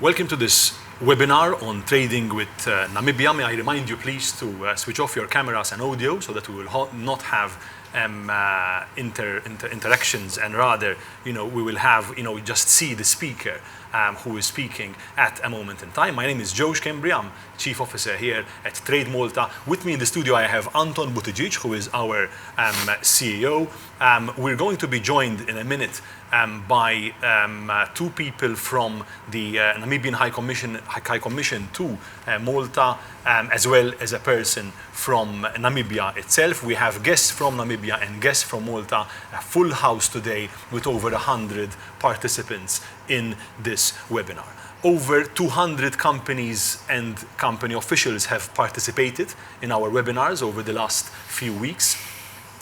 Welcome to this webinar on trading with Namibia. May I remind you please to switch off your cameras and audio so that we will not have interactions, and rather, we will have, just see the speaker who is speaking at a moment in time. My name is Josh Kembri. I'm Chief Officer here at Trade Malta. With me in the studio I have Anton Buttigieg, who is our CEO. We're going to be joined in a minute by two people from the Namibian High Commission to Malta, as well as a person from Namibia itself. We have guests from Namibia and guests from Malta, a full house today with over 100 participants in this webinar. Over 200 companies and company officials have participated in our webinars over the last few weeks.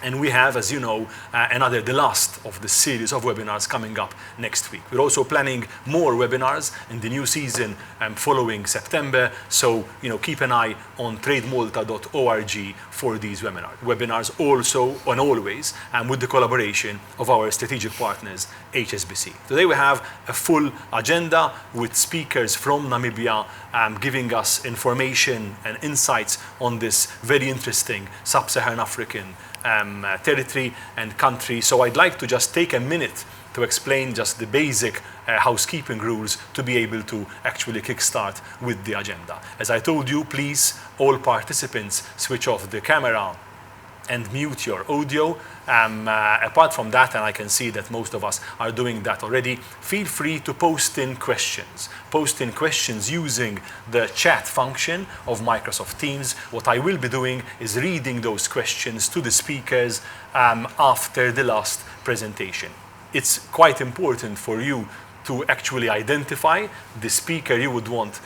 And we have, as you know, the last of the series of webinars coming up next week. We're also planning more webinars in the new season following September. So, keep an eye on trademalta.org for these webinars also and always with the collaboration of our strategic partners, HSBC. Today we have a full agenda with speakers from Namibia giving us information and insights on this very interesting sub-Saharan African territory and country. So I'd like to just take a minute to explain just the basic housekeeping rules to be able to actually kickstart with the agenda. As I told you, please, all participants, switch off the camera and mute your audio. Apart from that, and I can see that most of us are doing that already, feel free to post in questions. Post in questions using the chat function of Microsoft Teams. What I will be doing is reading those questions to the speakers after the last presentation. It's quite important for you to actually identify the speaker you would want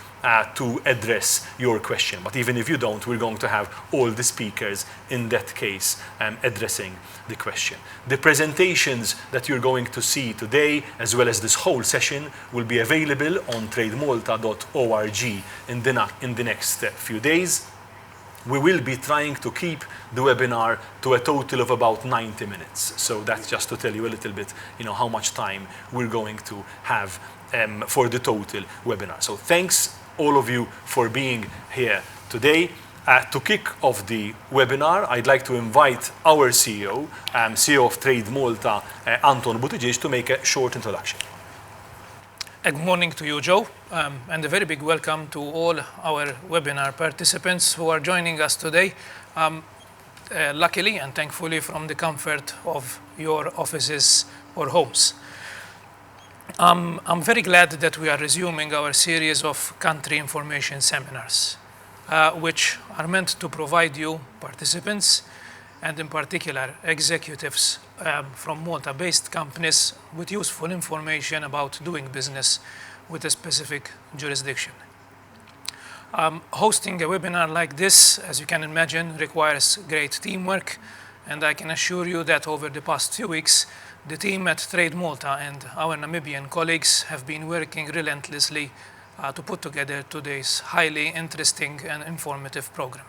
to address your question. But even if you don't, we're going to have all the speakers in that case addressing the question. The presentations that you're going to see today, as well as this whole session, will be available on trademalta.org in the next few days. We will be trying to keep the webinar to a total of about 90 minutes. So that's just to tell you a little bit, how much time we're going to have for the total webinar. So thanks all of you for being here today. To kick off the webinar, I'd like to invite our CEO, CEO of Trade Malta, Anton Buttigieg, to make a short introduction. Good morning to you, Joe, and a very big welcome to all our webinar participants who are joining us today, luckily and thankfully from the comfort of your offices or homes. I'm very glad that we are resuming our series of country information seminars, which are meant to provide you, participants, and in particular executives from Malta-based companies with useful information about doing business with a specific jurisdiction. Hosting a webinar like this, as you can imagine, requires great teamwork, and I can assure you that over the past few weeks, the team at Trade Malta and our Namibian colleagues have been working relentlessly to put together today's highly interesting and informative program.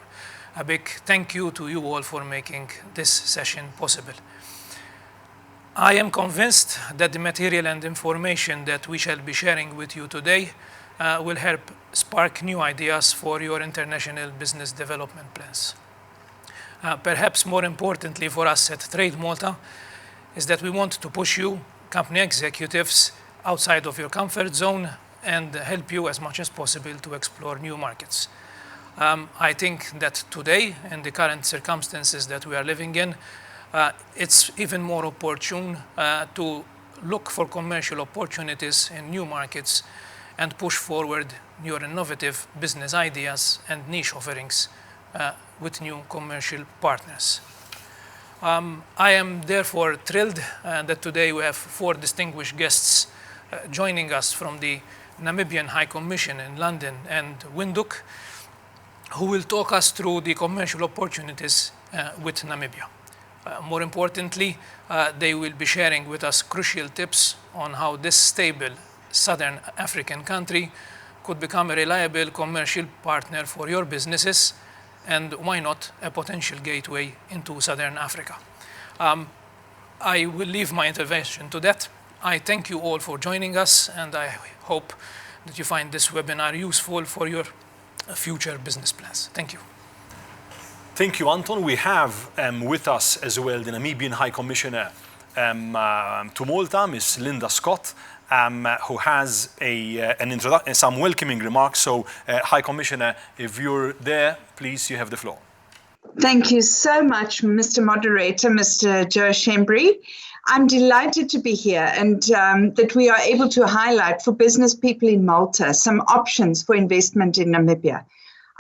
A big thank you to you all for making this session possible. I am convinced that the material and information that we shall be sharing with you today will help spark new ideas for your international business development plans. Perhaps more importantly for us at Trade Malta is that we want to push you, company executives, outside of your comfort zone and help you as much as possible to explore new markets. I think that today, in the current circumstances that we are living in, it's even more opportune to look for commercial opportunities in new markets and push forward your innovative business ideas and niche offerings with new commercial partners. I am therefore thrilled that today we have 4 distinguished guests joining us from the Namibian High Commission in London and Windhoek, who will talk us through the commercial opportunities with Namibia. More importantly, they will be sharing with us crucial tips on how this stable Southern African country could become a reliable commercial partner for your businesses, and why not a potential gateway into Southern Africa. I will leave my intervention to that. I thank you all for joining us, and I hope that you find this webinar useful for your future business plans. Thank you. Thank you, Anton. We have with us as well the Namibian High Commissioner to Malta, Ms. Linda Scott, who has some welcoming remarks. So, High Commissioner, if you're there, please, you have the floor. Thank you so much, Mr. Moderator, Mr. Joe Shembri. I'm delighted to be here and that we are able to highlight for business people in Malta some options for investment in Namibia.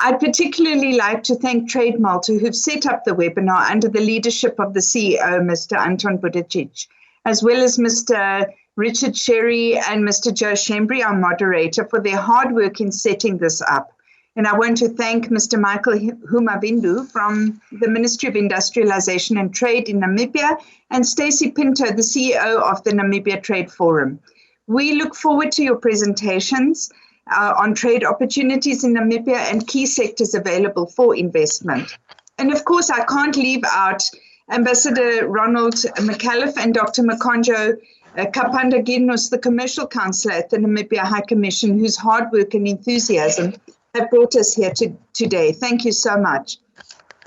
I'd particularly like to thank Trade Malta, who've set up the webinar under the leadership of the CEO, Mr. Anton Budicic, as well as Mr. Richard Sherry and Mr. Joe Shembri, our moderator, for their hard work in setting this up. And I want to thank Mr. Michael Humavindu from the Ministry of Industrialization and Trade in Namibia and Stacey Pinto, the CEO of the Namibia Trade Forum. We look forward to your presentations on trade opportunities in Namibia and key sectors available for investment. And of course, I can't leave out Ambassador Ronald McAuliffe and Dr. Mekonjo Kapanda-Ginus, the Commercial Counsellor at the Namibia High Commission, whose hard work and enthusiasm have brought us here today. Thank you so much.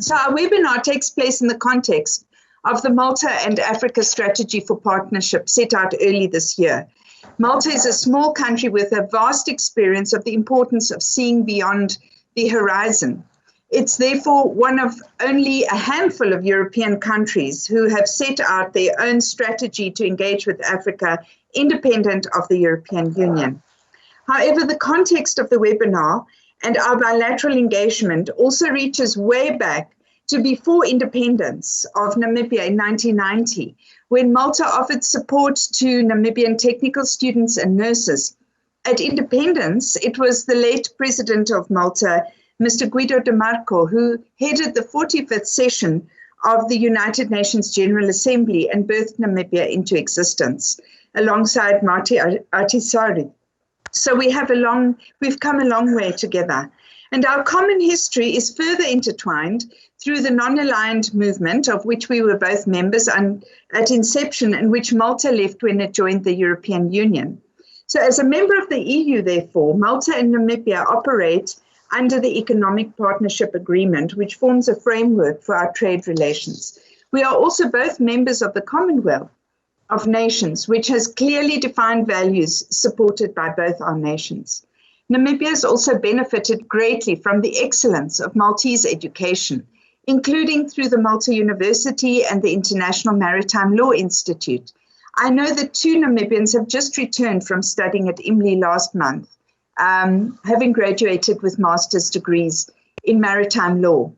So our webinar takes place in the context of the Malta and Africa Strategy for Partnership set out early this year. Malta is a small country with a vast experience of the importance of seeing beyond the horizon. It's therefore one of only a handful of European countries who have set out their own strategy to engage with Africa independent of the European Union. However, the context of the webinar and our bilateral engagement also reaches way back to before independence of Namibia in 1990, when Malta offered support to Namibian technical students and nurses. At independence, it was the late president of Malta, Mr. Guido de Marco, who headed the 45th session of the United Nations General Assembly and birthed Namibia into existence, alongside Marty Ahtisaari. So we've come a long way together. And our common history is further intertwined through the non-aligned movement, of which we were both members at inception, and which Malta left when it joined the European Union. So as a member of the EU, therefore, Malta and Namibia operate under the Economic Partnership Agreement, which forms a framework for our trade relations. We are also both members of the Commonwealth of Nations, which has clearly defined values supported by both our nations. Namibia has also benefited greatly from the excellence of Maltese education, including through the Malta University and the International Maritime Law Institute. I know that 2 Namibians have just returned from studying at IMLI last month, having graduated with master's degrees in maritime law.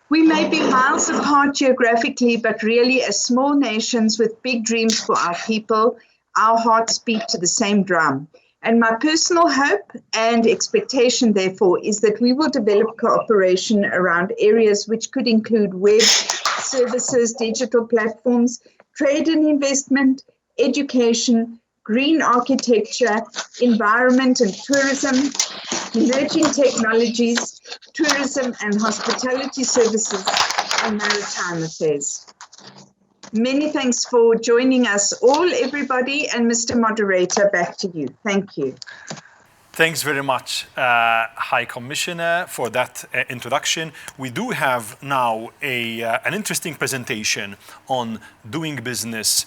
We may be miles apart geographically, but really as small nations with big dreams for our people, our hearts beat to the same drum. And my personal hope and expectation, therefore, is that we will develop cooperation around areas which could include web services, digital platforms, trade and investment, education, green architecture, environment and tourism, emerging technologies, tourism and hospitality services, and maritime affairs. Many thanks for joining us all, everybody, and Mr. Moderator, back to you. Thank you. Thanks very much, High Commissioner, for that introduction. We do have now an interesting presentation on doing business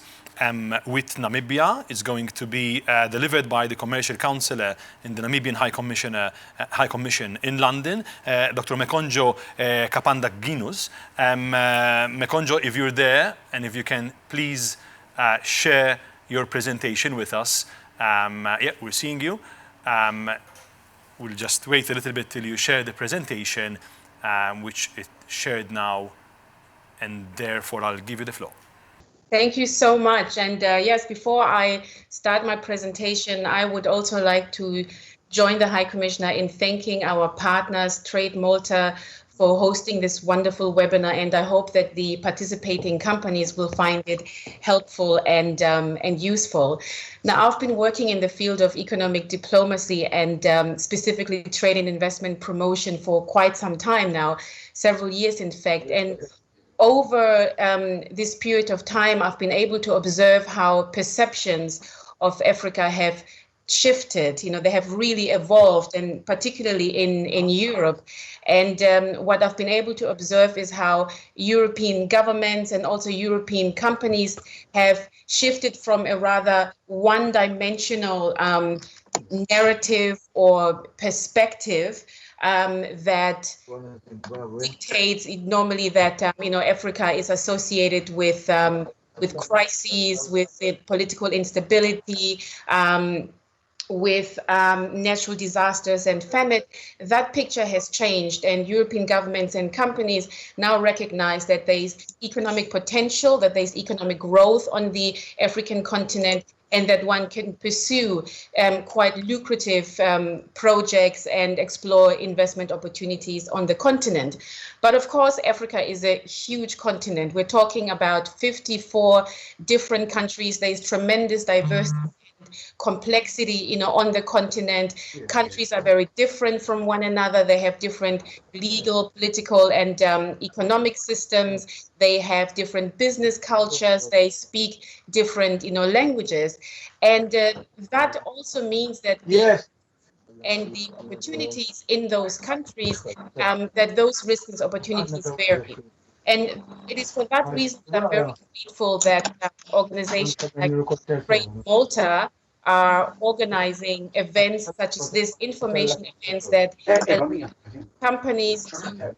with Namibia. It's going to be delivered by the Commercial Counsellor in the Namibian High Commission in London, Dr. Mekonjo Kapanda-Ginus. Mekonjo, if you're there, and if you can please share your presentation with us. Yeah, we're seeing you. We'll just wait a little bit till you share the presentation, which is shared now, and therefore I'll give you the floor. Thank you so much. And yes, before I start my presentation, I would also like to join the High Commissioner in thanking our partners, Trade Malta, for hosting this wonderful webinar. And I hope that the participating companies will find it helpful and useful. Now, I've been working in the field of economic diplomacy and specifically trade and investment promotion for quite some time now, several years, in fact. And over this period of time, I've been able to observe how perceptions of Africa have shifted. They have really evolved, and particularly in Europe. And what I've been able to observe is how European governments and also European companies have shifted from a rather one-dimensional narrative or perspective that dictates normally that Africa is associated with crises, with political instability, with natural disasters and famine. That picture has changed, and European governments and companies now recognize that there is economic potential, that there is economic growth on the African continent, and that one can pursue quite lucrative projects and explore investment opportunities on the continent. But of course, Africa is a huge continent. We're talking about 54 different countries. There's tremendous diversity, complexity, on the continent. Countries are very different from one another. They have different legal, political, and economic systems. They have different business cultures. They speak different, languages, and that also means that and the opportunities in those countries, that those risks and opportunities vary. And it is for that reason that I'm very grateful that organizations like Trade Malta are organizing events such as this, information events that allow companies to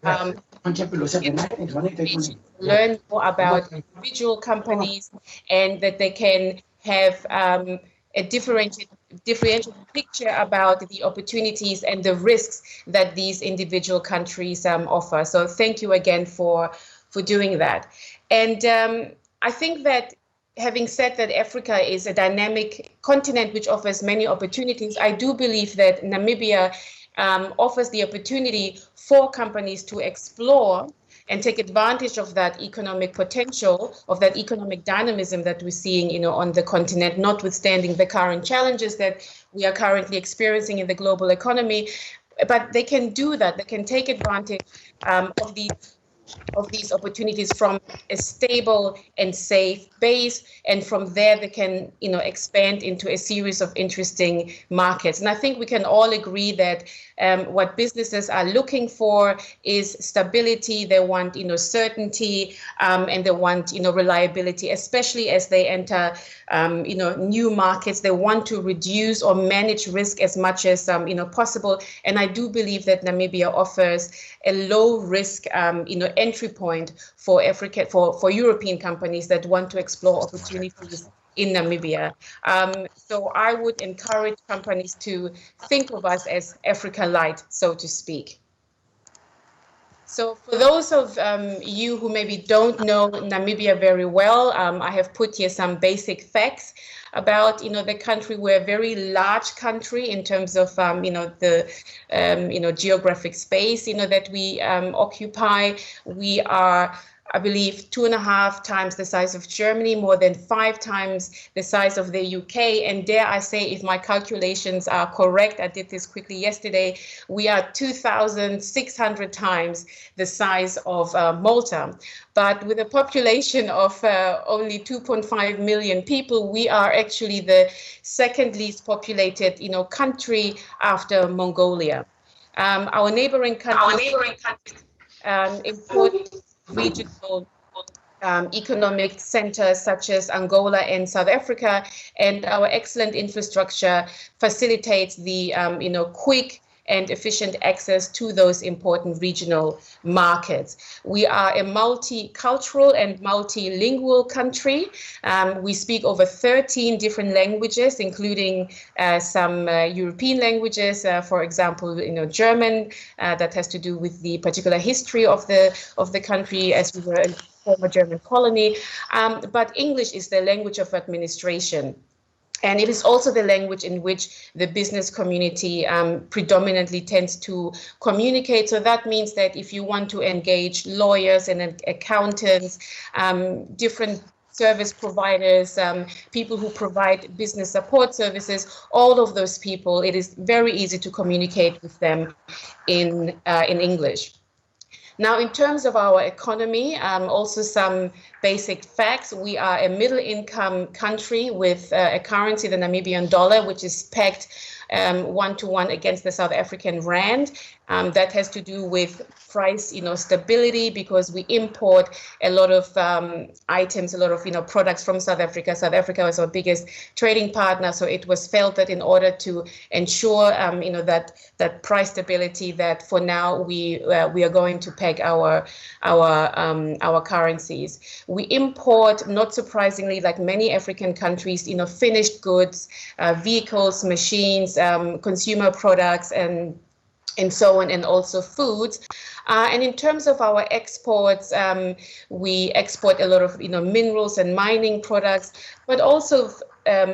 learn more about individual companies, and that they can have a differentiated picture about the opportunities and the risks that these individual countries offer. So thank you again for doing that. And I think that, having said that Africa is a dynamic continent which offers many opportunities, I do believe that Namibia offers the opportunity for companies to explore and take advantage of that economic potential, of that economic dynamism that we're seeing, on the continent, notwithstanding the current challenges that we are currently experiencing in the global economy. But they can do that. They can take advantage of these opportunities from a stable and safe base, and from there they can expand into a series of interesting markets. And I think we can all agree that what businesses are looking for is stability. They want certainty, and they want reliability, especially as they enter new markets. They want to reduce or manage risk as much as possible. And I do believe that Namibia offers a low risk entry point for for European companies that want to explore opportunities in Namibia. So I would encourage companies to think of us as Africa Light, so to speak. So for those of you who maybe don't know Namibia very well, I have put here some basic facts about the country. We're a very large country in terms of the geographic space that we occupy. We are, I believe, 2.5 times the size of Germany, more than 5 times the size of the UK. And dare I say, if my calculations are correct, I did this quickly yesterday, we are 2,600 times the size of Malta. But with a population of only 2.5 million people, we are actually the second least populated country after Mongolia. Our neighboring countries import regional economic centers such as Angola and South Africa, and our excellent infrastructure facilitates the quick and efficient access to those important regional markets. We are a multicultural and multilingual country. We speak over 13 different languages, including some European languages, for example, German, that has to do with the particular history of the country, as we were a former German colony. But English is the language of administration. And it is also the language in which the business community predominantly tends to communicate. So that means that if you want to engage lawyers and accountants, different service providers, people who provide business support services, all of those people, it is very easy to communicate with them in English. Now, in terms of our economy, also some basic facts. We are a middle income country with a currency, the Namibian dollar, which is pegged 1-to-1 against the South African rand. That has to do with price, stability, because we import a lot of items, a lot of, products from South Africa. South Africa was our biggest trading partner, so it was felt that in order to ensure, that price stability, that for now we are going to peg our currencies. We import, not surprisingly, like many African countries, finished goods, vehicles, machines, consumer products, and so on, and also foods. And in terms of our exports, we export a lot of minerals and mining products, but also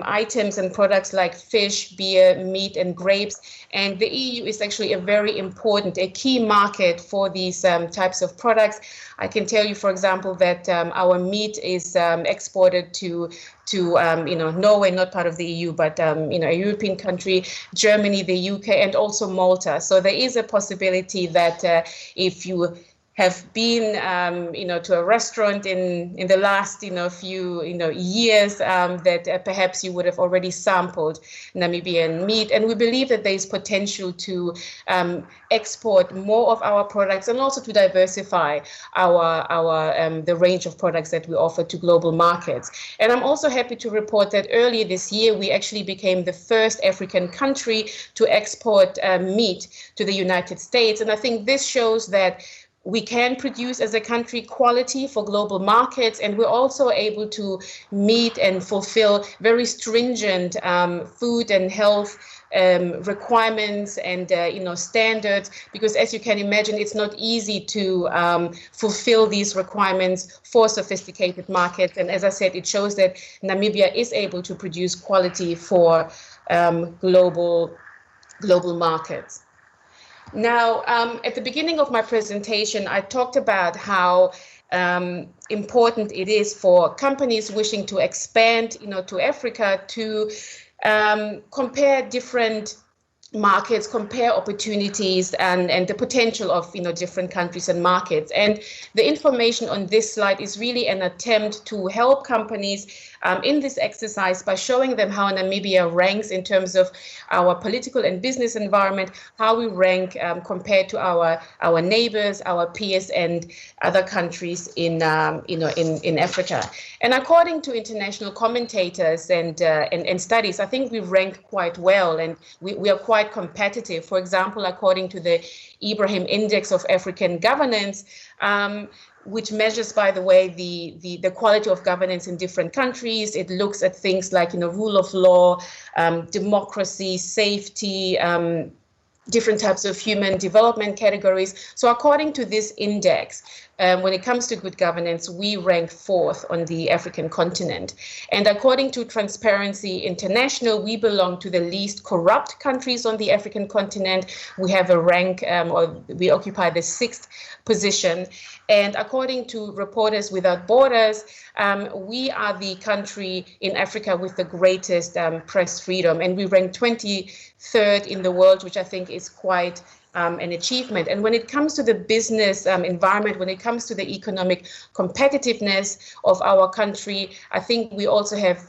items and products like fish, beer, meat, and grapes. And the EU is actually a key market for these types of products. I can tell you, for example, that our meat is exported to Norway, not part of the EU, but a European country, Germany, the UK, and also Malta. So there is a possibility that if you have been, to a restaurant in the last, few, years, that perhaps you would have already sampled Namibian meat. And we believe that there is potential to export more of our products and also to diversify the range of products that we offer to global markets. And I'm also happy to report that earlier this year, we actually became the first African country to export meat to the United States. And I think this shows that we can produce as a country quality for global markets, and we're also able to meet and fulfill very stringent food and health requirements and standards, because as you can imagine, it's not easy to fulfill these requirements for sophisticated markets. And as I said, it shows that Namibia is able to produce quality for global markets. Now, at the beginning of my presentation, I talked about how important it is for companies wishing to expand, to Africa, to compare different markets, compare opportunities, and the potential of different countries and markets. And the information on this slide is really an attempt to help companies in this exercise by showing them how Namibia ranks in terms of our political and business environment, how we rank compared to our neighbors, our peers, and other countries in Africa. And according to international commentators and studies, I think we rank quite well, and we are quite competitive. For example, according to the Ibrahim Index of African Governance, which measures, by the way, the quality of governance in different countries. It looks at things like, rule of law, democracy, safety, different types of human development categories. So according to this index, when it comes to good governance, we rank 4th on the African continent. And according to Transparency International, we belong to the least corrupt countries on the African continent. We have a rank, or we occupy the 6th position. And according to Reporters Without Borders, we are the country in Africa with the greatest press freedom. And we rank 23rd in the world, which I think is quite an achievement. And when it comes to the business environment, when it comes to the economic competitiveness of our country, I think we also have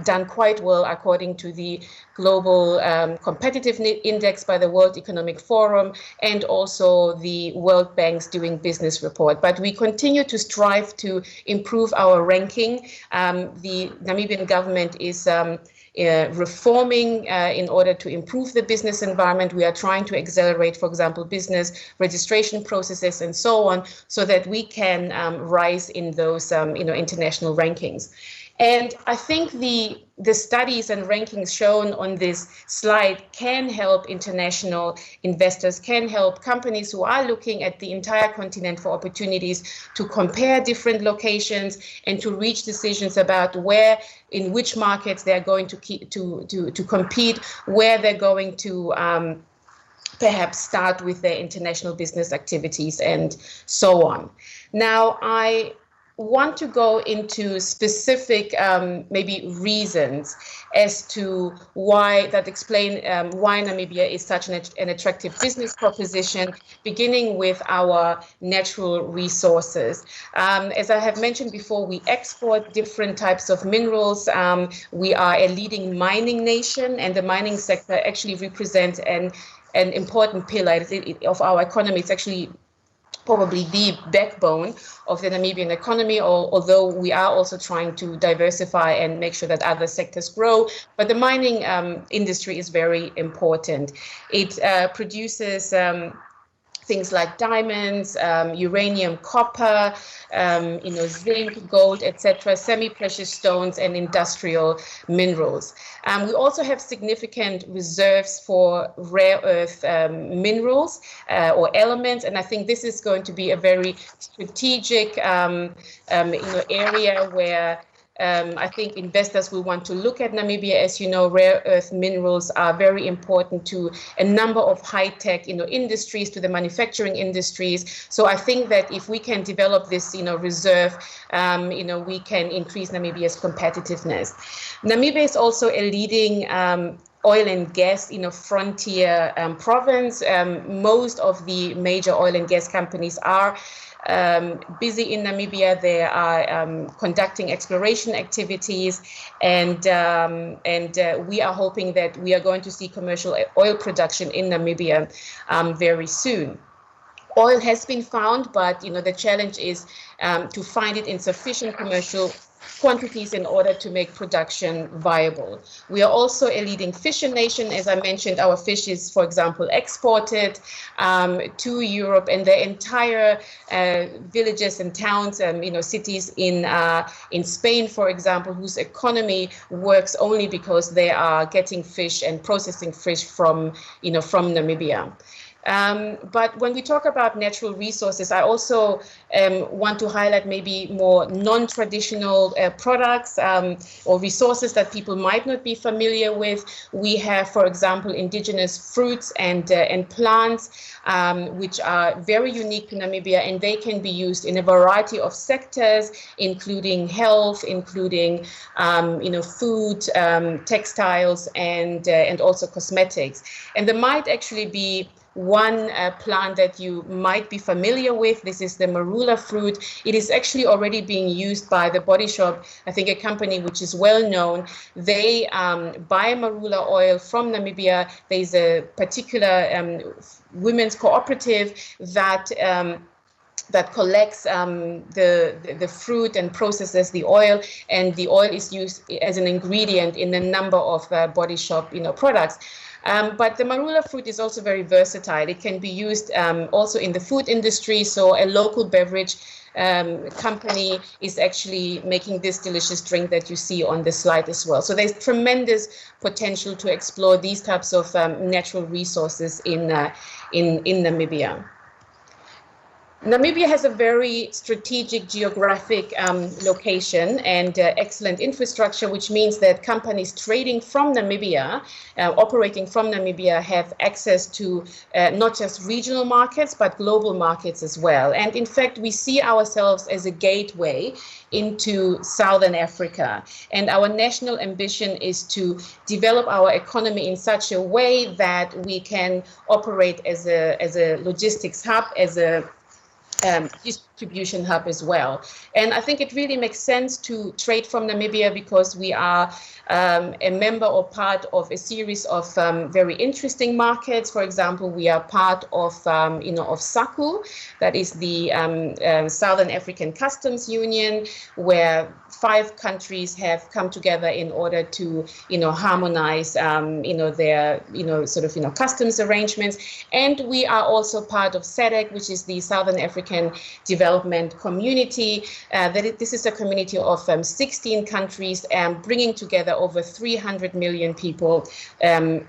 done quite well according to the Global Competitiveness Index by the World Economic Forum and also the World Bank's Doing Business report. But we continue to strive to improve our ranking. The Namibian government is reforming in order to improve the business environment. We are trying to accelerate, for example, business registration processes and so on, so that we can rise in those international rankings. And I think the studies and rankings shown on this slide can help international investors, can help companies who are looking at the entire continent for opportunities to compare different locations and to reach decisions about where, in which markets they're going to compete, where they're going to perhaps start with their international business activities and so on. Now, I want to go into specific maybe reasons as to why that explain why Namibia is such an attractive business proposition, beginning with our natural resources. As I have mentioned before, we export different types of minerals. We are a leading mining nation, and the mining sector actually represents an important pillar of our economy. It's actually probably the backbone of the Namibian economy, although we are also trying to diversify and make sure that other sectors grow. But the mining industry is very important. It produces things like diamonds, uranium, copper, zinc, gold, etc., semi-precious stones, and industrial minerals. We also have significant reserves for rare earth minerals or elements, and I think this is going to be a very strategic area where I think investors will want to look at Namibia. As you know, rare earth minerals are very important to a number of high-tech, industries, to the manufacturing industries. So I think that if we can develop this, reserve, we can increase Namibia's competitiveness. Namibia is also a leading oil and gas, frontier province. Most of the major oil and gas companies are busy in Namibia. They are conducting exploration activities, and we are hoping that we are going to see commercial oil production in Namibia very soon. Oil has been found, but the challenge is to find it in sufficient commercial quantities in order to make production viable. We are also a leading fishing nation. As I mentioned, our fish is, for example, exported to Europe, and the entire villages and towns, cities in Spain, for example, whose economy works only because they are getting fish and processing fish from Namibia. But when we talk about natural resources, I also want to highlight maybe more non-traditional products or resources that people might not be familiar with. We have, for example, indigenous fruits and plants, which are very unique to Namibia, and they can be used in a variety of sectors, including health, including food, textiles, and also cosmetics. And there might actually be one plant that you might be familiar with. This is the marula fruit. It is actually already being used by the Body Shop, I think a company which is well known. They buy marula oil from Namibia. There's a particular women's cooperative that collects the fruit and processes the oil, and the oil is used as an ingredient in a number of Body Shop products. But the marula fruit is also very versatile. It can be used also in the food industry. So a local beverage company is actually making this delicious drink that you see on the slide as well. So there's tremendous potential to explore these types of natural resources in Namibia. Namibia has a very strategic geographic location and excellent infrastructure, which means that companies trading from Namibia, operating from Namibia, have access to not just regional markets, but global markets as well. And in fact, we see ourselves as a gateway into Southern Africa. And our national ambition is to develop our economy in such a way that we can operate as a logistics hub, as a distribution hub as well. And I think it really makes sense to trade from Namibia because we are a member or part of a series of very interesting markets. For example, we are part of SACU, that is the Southern African Customs Union, where 5 countries have come together in order to harmonize their customs arrangements. And we are also part of SADC, which is the Southern African Development Community. This is a community of 16 countries bringing together over 300 million people,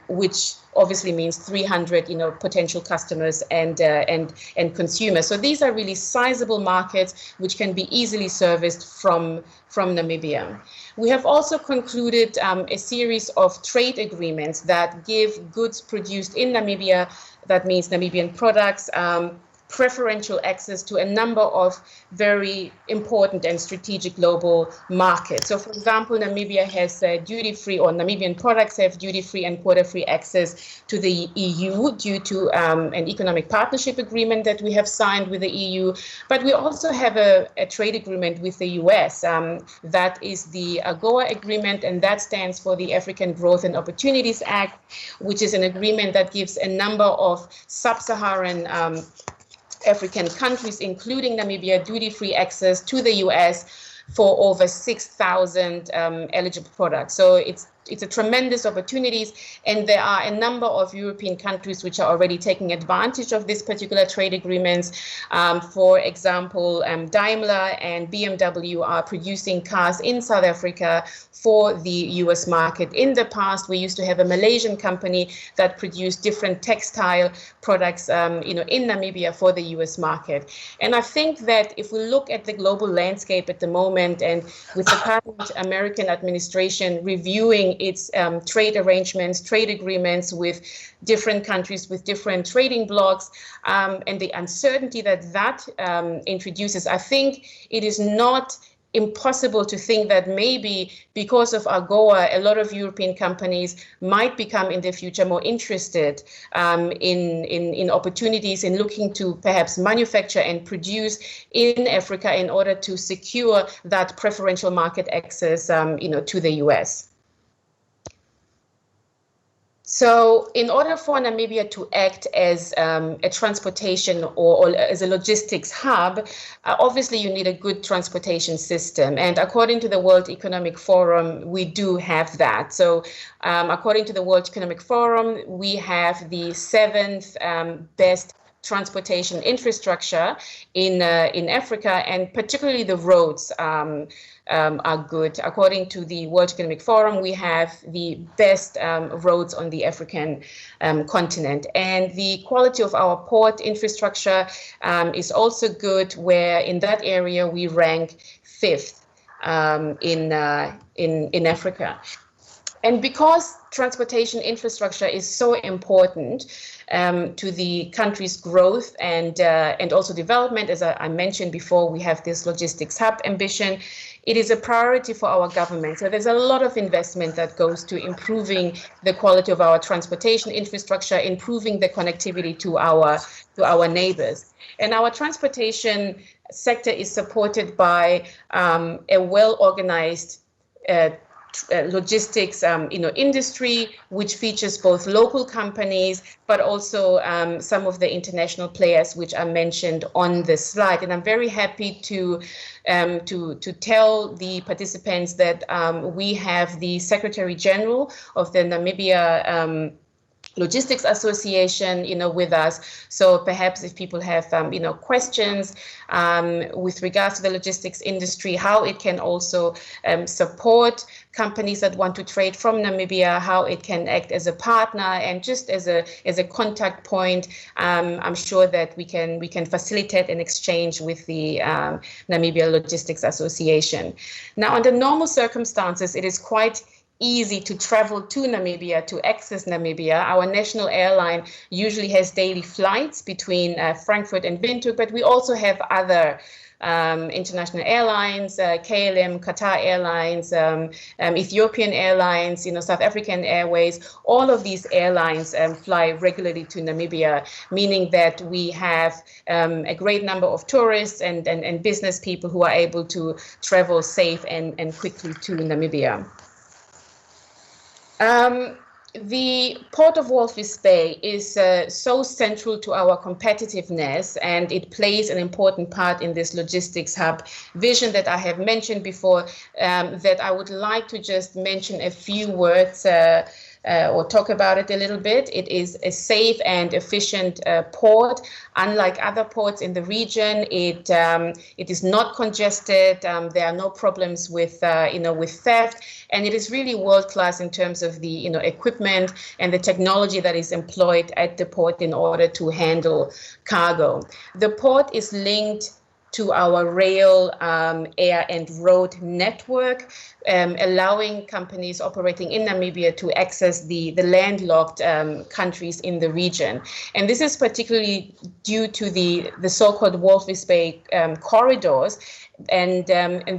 which obviously means 300 potential customers and consumers. So these are really sizable markets which can be easily serviced from Namibia. We have also concluded a series of trade agreements that give goods produced in Namibia, that means Namibian products, preferential access to a number of very important and strategic global markets. So, for example, Namibia has duty-free, or Namibian products have duty-free and quota-free access to the EU due to an economic partnership agreement that we have signed with the EU. But we also have a trade agreement with the US. That is the AGOA agreement, and that stands for the African Growth and Opportunities Act, which is an agreement that gives a number of sub-Saharan African countries, including Namibia, duty-free access to the US for over 6,000 eligible products. So it's a tremendous opportunities, and there are a number of European countries which are already taking advantage of this particular trade agreements. For example, Daimler and BMW are producing cars in South Africa for the US market. In the past, we used to have a Malaysian company that produced different textile products in Namibia for the US market. And I think that if we look at the global landscape at the moment, and with the current American administration reviewing its trade arrangements, trade agreements with different countries, with different trading blocs, and the uncertainty that introduces, I think it is not impossible to think that maybe because of AGOA, a lot of European companies might become in the future more interested in opportunities, in looking to perhaps manufacture and produce in Africa in order to secure that preferential market access to the US. So in order for Namibia to act as a transportation or as a logistics hub, obviously you need a good transportation system. And according to the World Economic Forum, we do have that. So according to the World Economic Forum, we have the 7th best transportation infrastructure in Africa, and particularly the roads are good. According to the World Economic Forum, we have the best roads on the African continent. And the quality of our port infrastructure is also good, where in that area we rank 5th in Africa. And because transportation infrastructure is so important to the country's growth and also development, as I mentioned before, we have this logistics hub ambition. It is a priority for our government. So there's a lot of investment that goes to improving the quality of our transportation infrastructure, improving the connectivity to our neighbors. And our transportation sector is supported by a well-organized logistics industry, which features both local companies, but also some of the international players which are mentioned on the slide. And I'm very happy to tell the participants that we have the Secretary General of the Namibia Logistics Association, with us. So perhaps if people have, questions with regards to the logistics industry, how it can also support companies that want to trade from Namibia, how it can act as a partner and just as a contact point, I'm sure that we can facilitate an exchange with the Namibia Logistics Association. Now, under normal circumstances, it is quite easy to travel to Namibia, to access Namibia. Our national airline usually has daily flights between Frankfurt and Windhoek, but we also have other international airlines, KLM, Qatar Airlines, Ethiopian Airlines, South African Airways. All of these airlines fly regularly to Namibia, meaning that we have a great number of tourists and business people who are able to travel safe and quickly to Namibia. The Port of Walvis Bay is so central to our competitiveness, and it plays an important part in this logistics hub vision that I have mentioned before, that I would like to just mention a few words or talk about it a little bit. It is a safe and efficient port. Unlike other ports in the region, it is not congested. There are no problems with with theft, and it is really world class in terms of the equipment and the technology that is employed at the port in order to handle cargo. The port is linked to our rail, air and road network, allowing companies operating in Namibia to access the landlocked countries in the region. And this is particularly due to the so-called WALVIS Bay corridors. And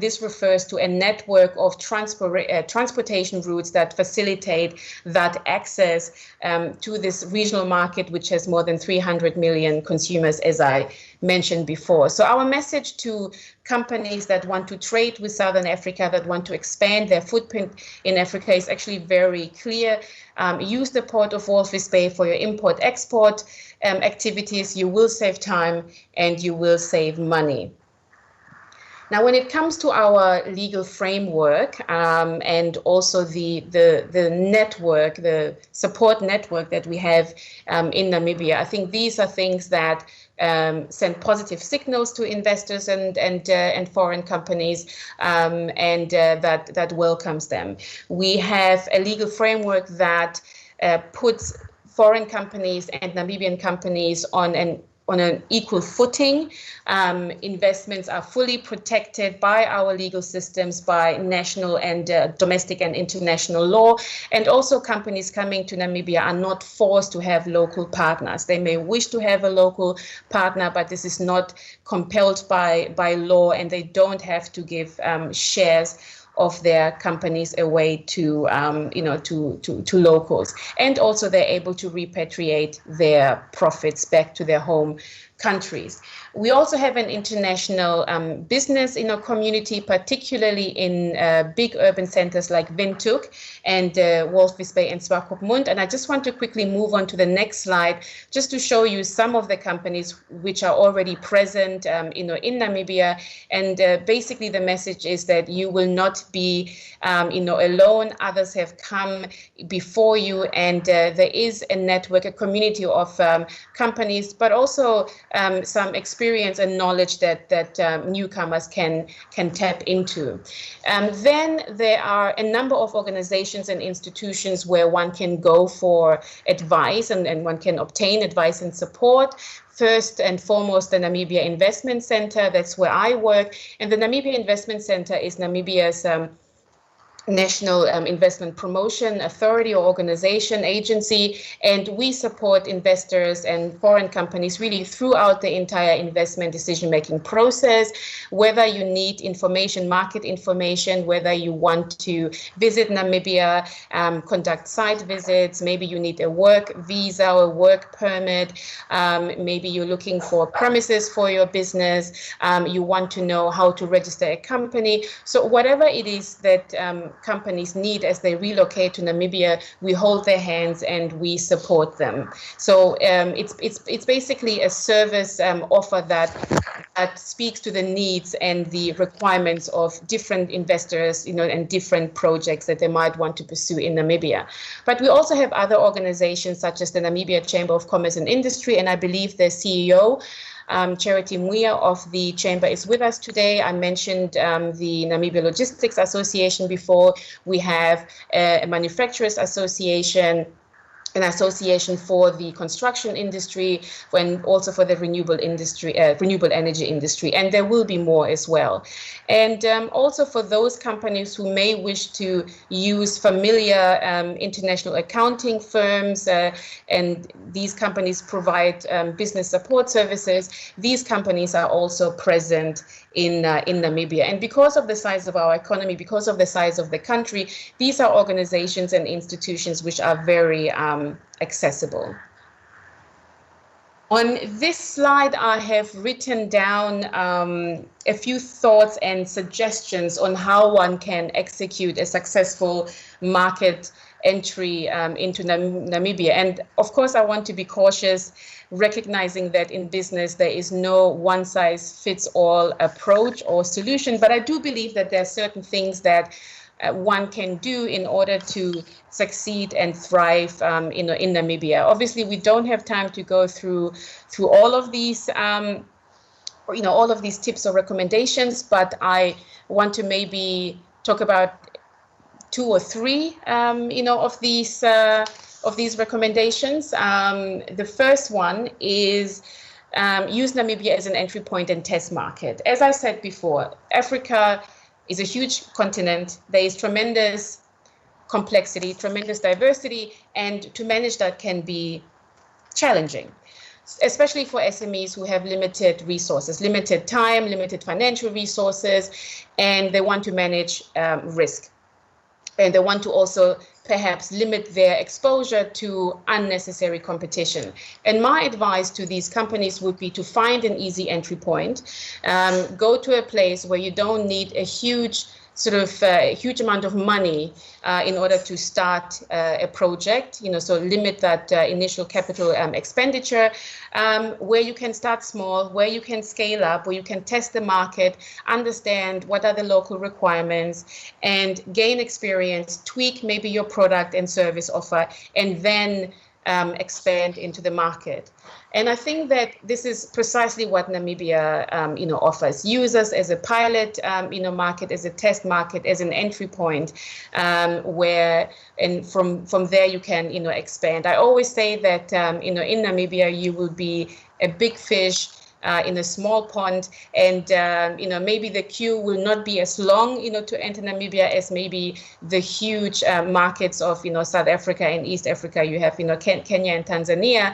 this refers to a network of transportation routes that facilitate that access to this regional market, which has more than 300 million consumers, as I mentioned before. So our message to companies that want to trade with Southern Africa, that want to expand their footprint in Africa, is actually very clear. Use the port of Walvis Bay for your import-export activities. You will save time and you will save money. Now, when it comes to our legal framework and also the network, the support network that we have in Namibia, I think these are things that send positive signals to investors and foreign companies, and that welcomes them. We have a legal framework that puts foreign companies and Namibian companies on an equal footing. Investments are fully protected by our legal systems, by national and domestic and international law. And also companies coming to Namibia are not forced to have local partners. They may wish to have a local partner, but this is not compelled by law, and they don't have to give shares of their companies away to locals. And also they're able to repatriate their profits back to their home countries. We also have an international business in our community, particularly in big urban centers like Windhoek and Walvis Bay and Swakopmund. And I just want to quickly move on to the next slide, just to show you some of the companies which are already present in Namibia. And basically the message is that you will not be alone. Others have come before you, and there is a network, a community of companies, but also some experience and knowledge that newcomers can tap into. Then there are a number of organizations and institutions where one can go for advice and one can obtain advice and support. First and foremost, the Namibia Investment Center, that's where I work. And the Namibia Investment Center is Namibia's National Investment Promotion Authority or organization, agency, and we support investors and foreign companies really throughout the entire investment decision-making process, whether you need information, market information, whether you want to visit Namibia, conduct site visits, maybe you need a work visa or work permit, maybe you're looking for premises for your business, you want to know how to register a company. So whatever it is that companies need as they relocate to Namibia, we hold their hands and we support them. So it's basically a service offer that speaks to the needs and the requirements of different investors, and different projects that they might want to pursue in Namibia. But we also have other organizations such as the Namibia Chamber of Commerce and Industry, and I believe the CEO, Charity Muia of the Chamber, is with us today. I mentioned the Namibia Logistics Association before. We have a Manufacturers Association, an association for the construction industry, and also for the renewable energy industry, and there will be more as well. And also for those companies who may wish to use familiar international accounting firms, and these companies provide business support services, these companies are also present in Namibia. And because of the size of our economy, because of the size of the country, these are organizations and institutions which are very accessible. On this slide, I have written down a few thoughts and suggestions on how one can execute a successful market entry into Namibia. And of course, I want to be cautious, recognizing that in business there is no one-size-fits-all approach or solution. But I do believe that there are certain things that one can do in order to succeed and thrive in Namibia. Obviously, we don't have time to go through all of these all of these tips or recommendations, but I want to maybe talk about 2 or 3 of these recommendations. The first one is use Namibia as an entry point and test market. As I said before, Africa is a huge continent. There is tremendous complexity, tremendous diversity, and to manage that can be challenging, especially for SMEs who have limited resources, limited time, limited financial resources, and they want to manage risk. And they want to also perhaps limit their exposure to unnecessary competition. And my advice to these companies would be to find an easy entry point, go to a place where you don't need a huge amount of money in order to start a project, so limit that initial capital expenditure, where you can start small, where you can scale up, where you can test the market, understand what are the local requirements, and gain experience, tweak maybe your product and service offer, and then expand into the market. And I think that this is precisely what Namibia, offers. Use us as a pilot, market, as a test market, as an entry point, where, and from there you can, expand. I always say that, in Namibia you will be a big fish in a small pond, and maybe the queue will not be as long, to enter Namibia as maybe the huge markets of South Africa and East Africa. You have Kenya and Tanzania,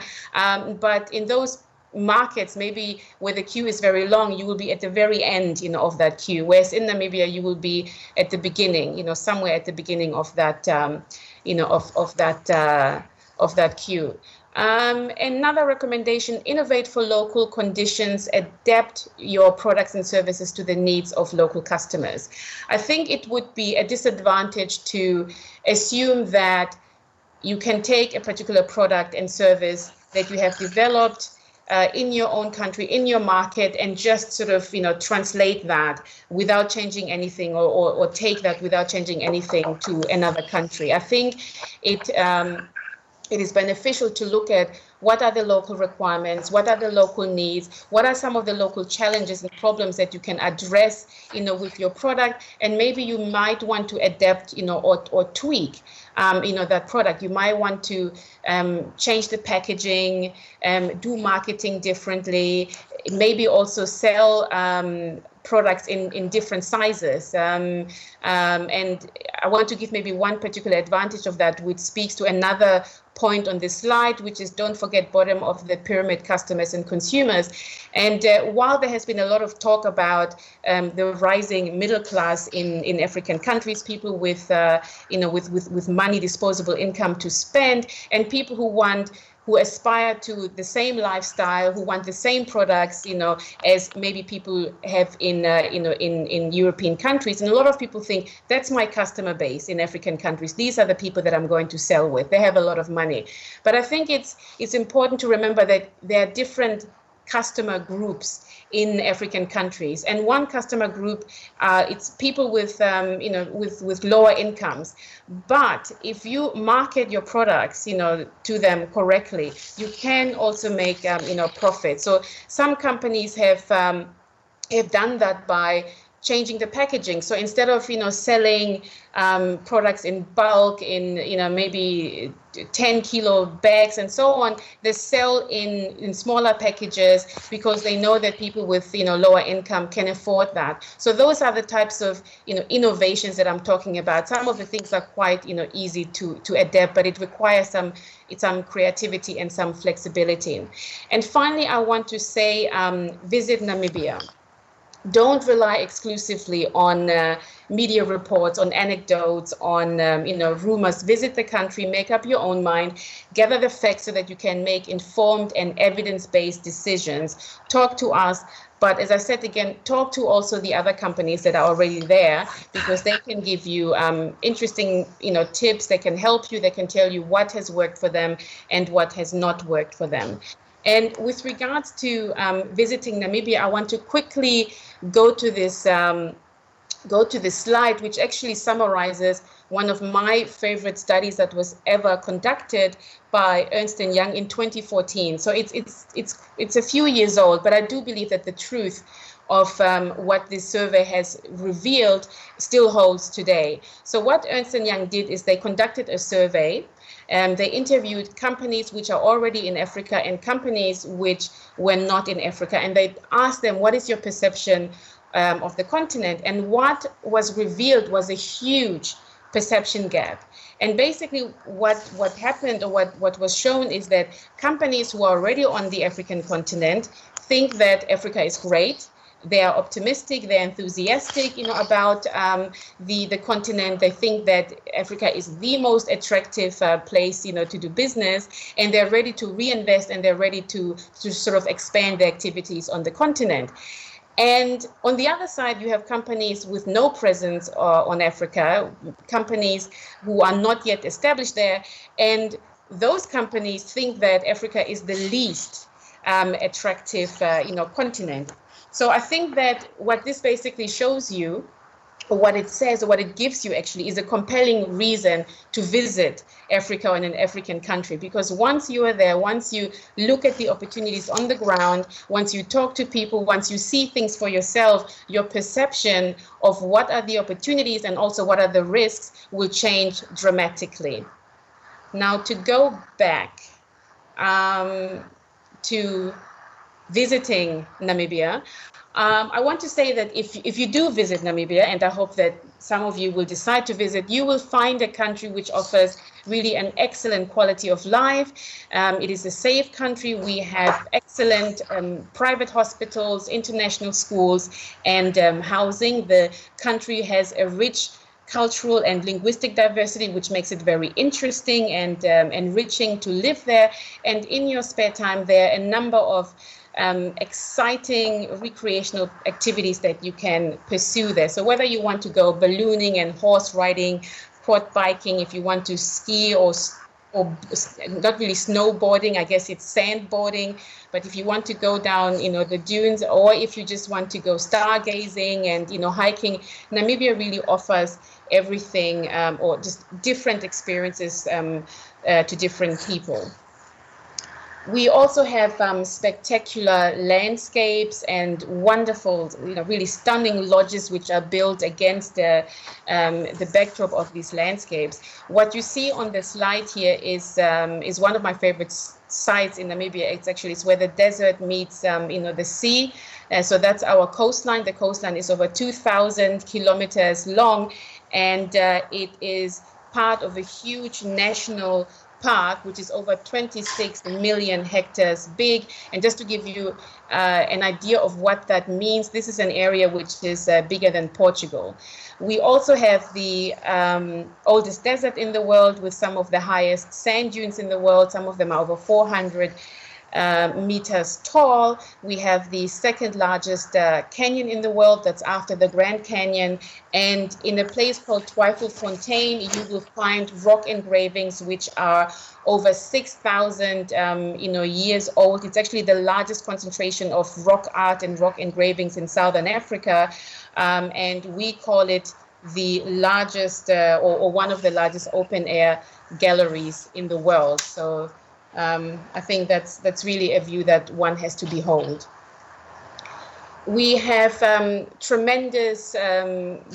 but in those markets, maybe where the queue is very long, you will be at the very end, of that queue. Whereas in Namibia, you will be at the beginning, somewhere at the beginning of that, of that queue. Another recommendation: innovate for local conditions, adapt your products and services to the needs of local customers. I think it would be a disadvantage to assume that you can take a particular product and service that you have developed in your own country, in your market, and just translate that without changing anything, or take that without changing anything to another country. I think it is beneficial to look at what are the local requirements, what are the local needs, what are some of the local challenges and problems that you can address, with your product, and maybe you might want to adapt, or tweak, that product. You might want to change the packaging, do marketing differently, maybe also sell products in different sizes. And I want to give maybe one particular advantage of that, which speaks to another point on this slide, which is, don't forget, bottom of the pyramid, customers and consumers. And while there has been a lot of talk about the rising middle class in African countries, people with money, disposable income to spend, and people who aspire to the same lifestyle, who want the same products, as maybe people have in European countries. And a lot of people think, that's my customer base in African countries. These are the people that I'm going to sell with. They have a lot of money. But I think it's important to remember that there are different customer groups in African countries, and one customer group, it's people with with lower incomes. But if you market your products to them correctly, you can also make profit. So some companies have done that by changing the packaging. So instead of selling products in bulk in maybe 10-kilo bags and so on, they sell in smaller packages, because they know that people with lower income can afford that. So those are the types of innovations that I'm talking about. Some of the things are quite easy to adapt, but it requires some creativity and some flexibility. And finally, I want to say, visit Namibia. Don't rely exclusively on media reports, on anecdotes, on rumors. Visit the country, make up your own mind, gather the facts so that you can make informed and evidence-based decisions. Talk to us, but as I said again, talk to also the other companies that are already there, because they can give you interesting tips. They can help you. They can tell you what has worked for them and what has not worked for them. And with regards to visiting Namibia, I want to quickly go to this slide, which actually summarizes one of my favorite studies that was ever conducted by Ernst & Young in 2014. So it's a few years old, but I do believe that the truth of what this survey has revealed still holds today. So what Ernst & Young did is they conducted a survey. They interviewed companies which are already in Africa and companies which were not in Africa. And they asked them, what is your perception of the continent? And what was revealed was a huge perception gap. And basically what happened, or what was shown, is that companies who are already on the African continent think that Africa is great. They are optimistic, they're enthusiastic, about the continent. They think that Africa is the most attractive place, to do business, and they're ready to reinvest, and they're ready to sort of expand their activities on the continent. And on the other side, you have companies with no presence on Africa, companies who are not yet established there, and those companies think that Africa is the least attractive, continent. So I think that what this basically shows you, or what it says, or what it gives you actually, is a compelling reason to visit Africa in an African country. Because once you are there, once you look at the opportunities on the ground, once you talk to people, once you see things for yourself, your perception of what are the opportunities and also what are the risks will change dramatically. Now, to go back to visiting Namibia, I want to say that if you do visit Namibia, and I hope that some of you will decide to visit, you will find a country which offers really an excellent quality of life. It is a safe country. We have excellent private hospitals, international schools, and housing. The country has a rich cultural and linguistic diversity, which makes it very interesting and enriching to live there. And in your spare time, there are a number of exciting recreational activities that you can pursue there. So whether you want to go ballooning and horse riding, quad biking, if you want to ski or not really snowboarding, I guess it's sandboarding, but if you want to go down, the dunes, or if you just want to go stargazing and, hiking, Namibia really offers everything, or just different experiences to different people. We also have spectacular landscapes and wonderful, really stunning lodges which are built against the backdrop of these landscapes. What you see on the slide here is one of my favorite sites in Namibia. It's where the desert meets, the sea. So that's our coastline. The coastline is over 2,000 kilometers long, and it is part of a huge national park, which is over 26 million hectares big. And just to give you an idea of what that means, this is an area which is bigger than Portugal. We also have the oldest desert in the world, with some of the highest sand dunes in the world. Some of them are over 400 meters tall. We have the second largest canyon in the world, that's after the Grand Canyon. And in a place called Twyfelfontein, you will find rock engravings which are over 6,000 years old. It's actually the largest concentration of rock art and rock engravings in Southern Africa, and we call it the largest or one of the largest open air galleries in the world. So I think that's really a view that one has to behold. We have tremendous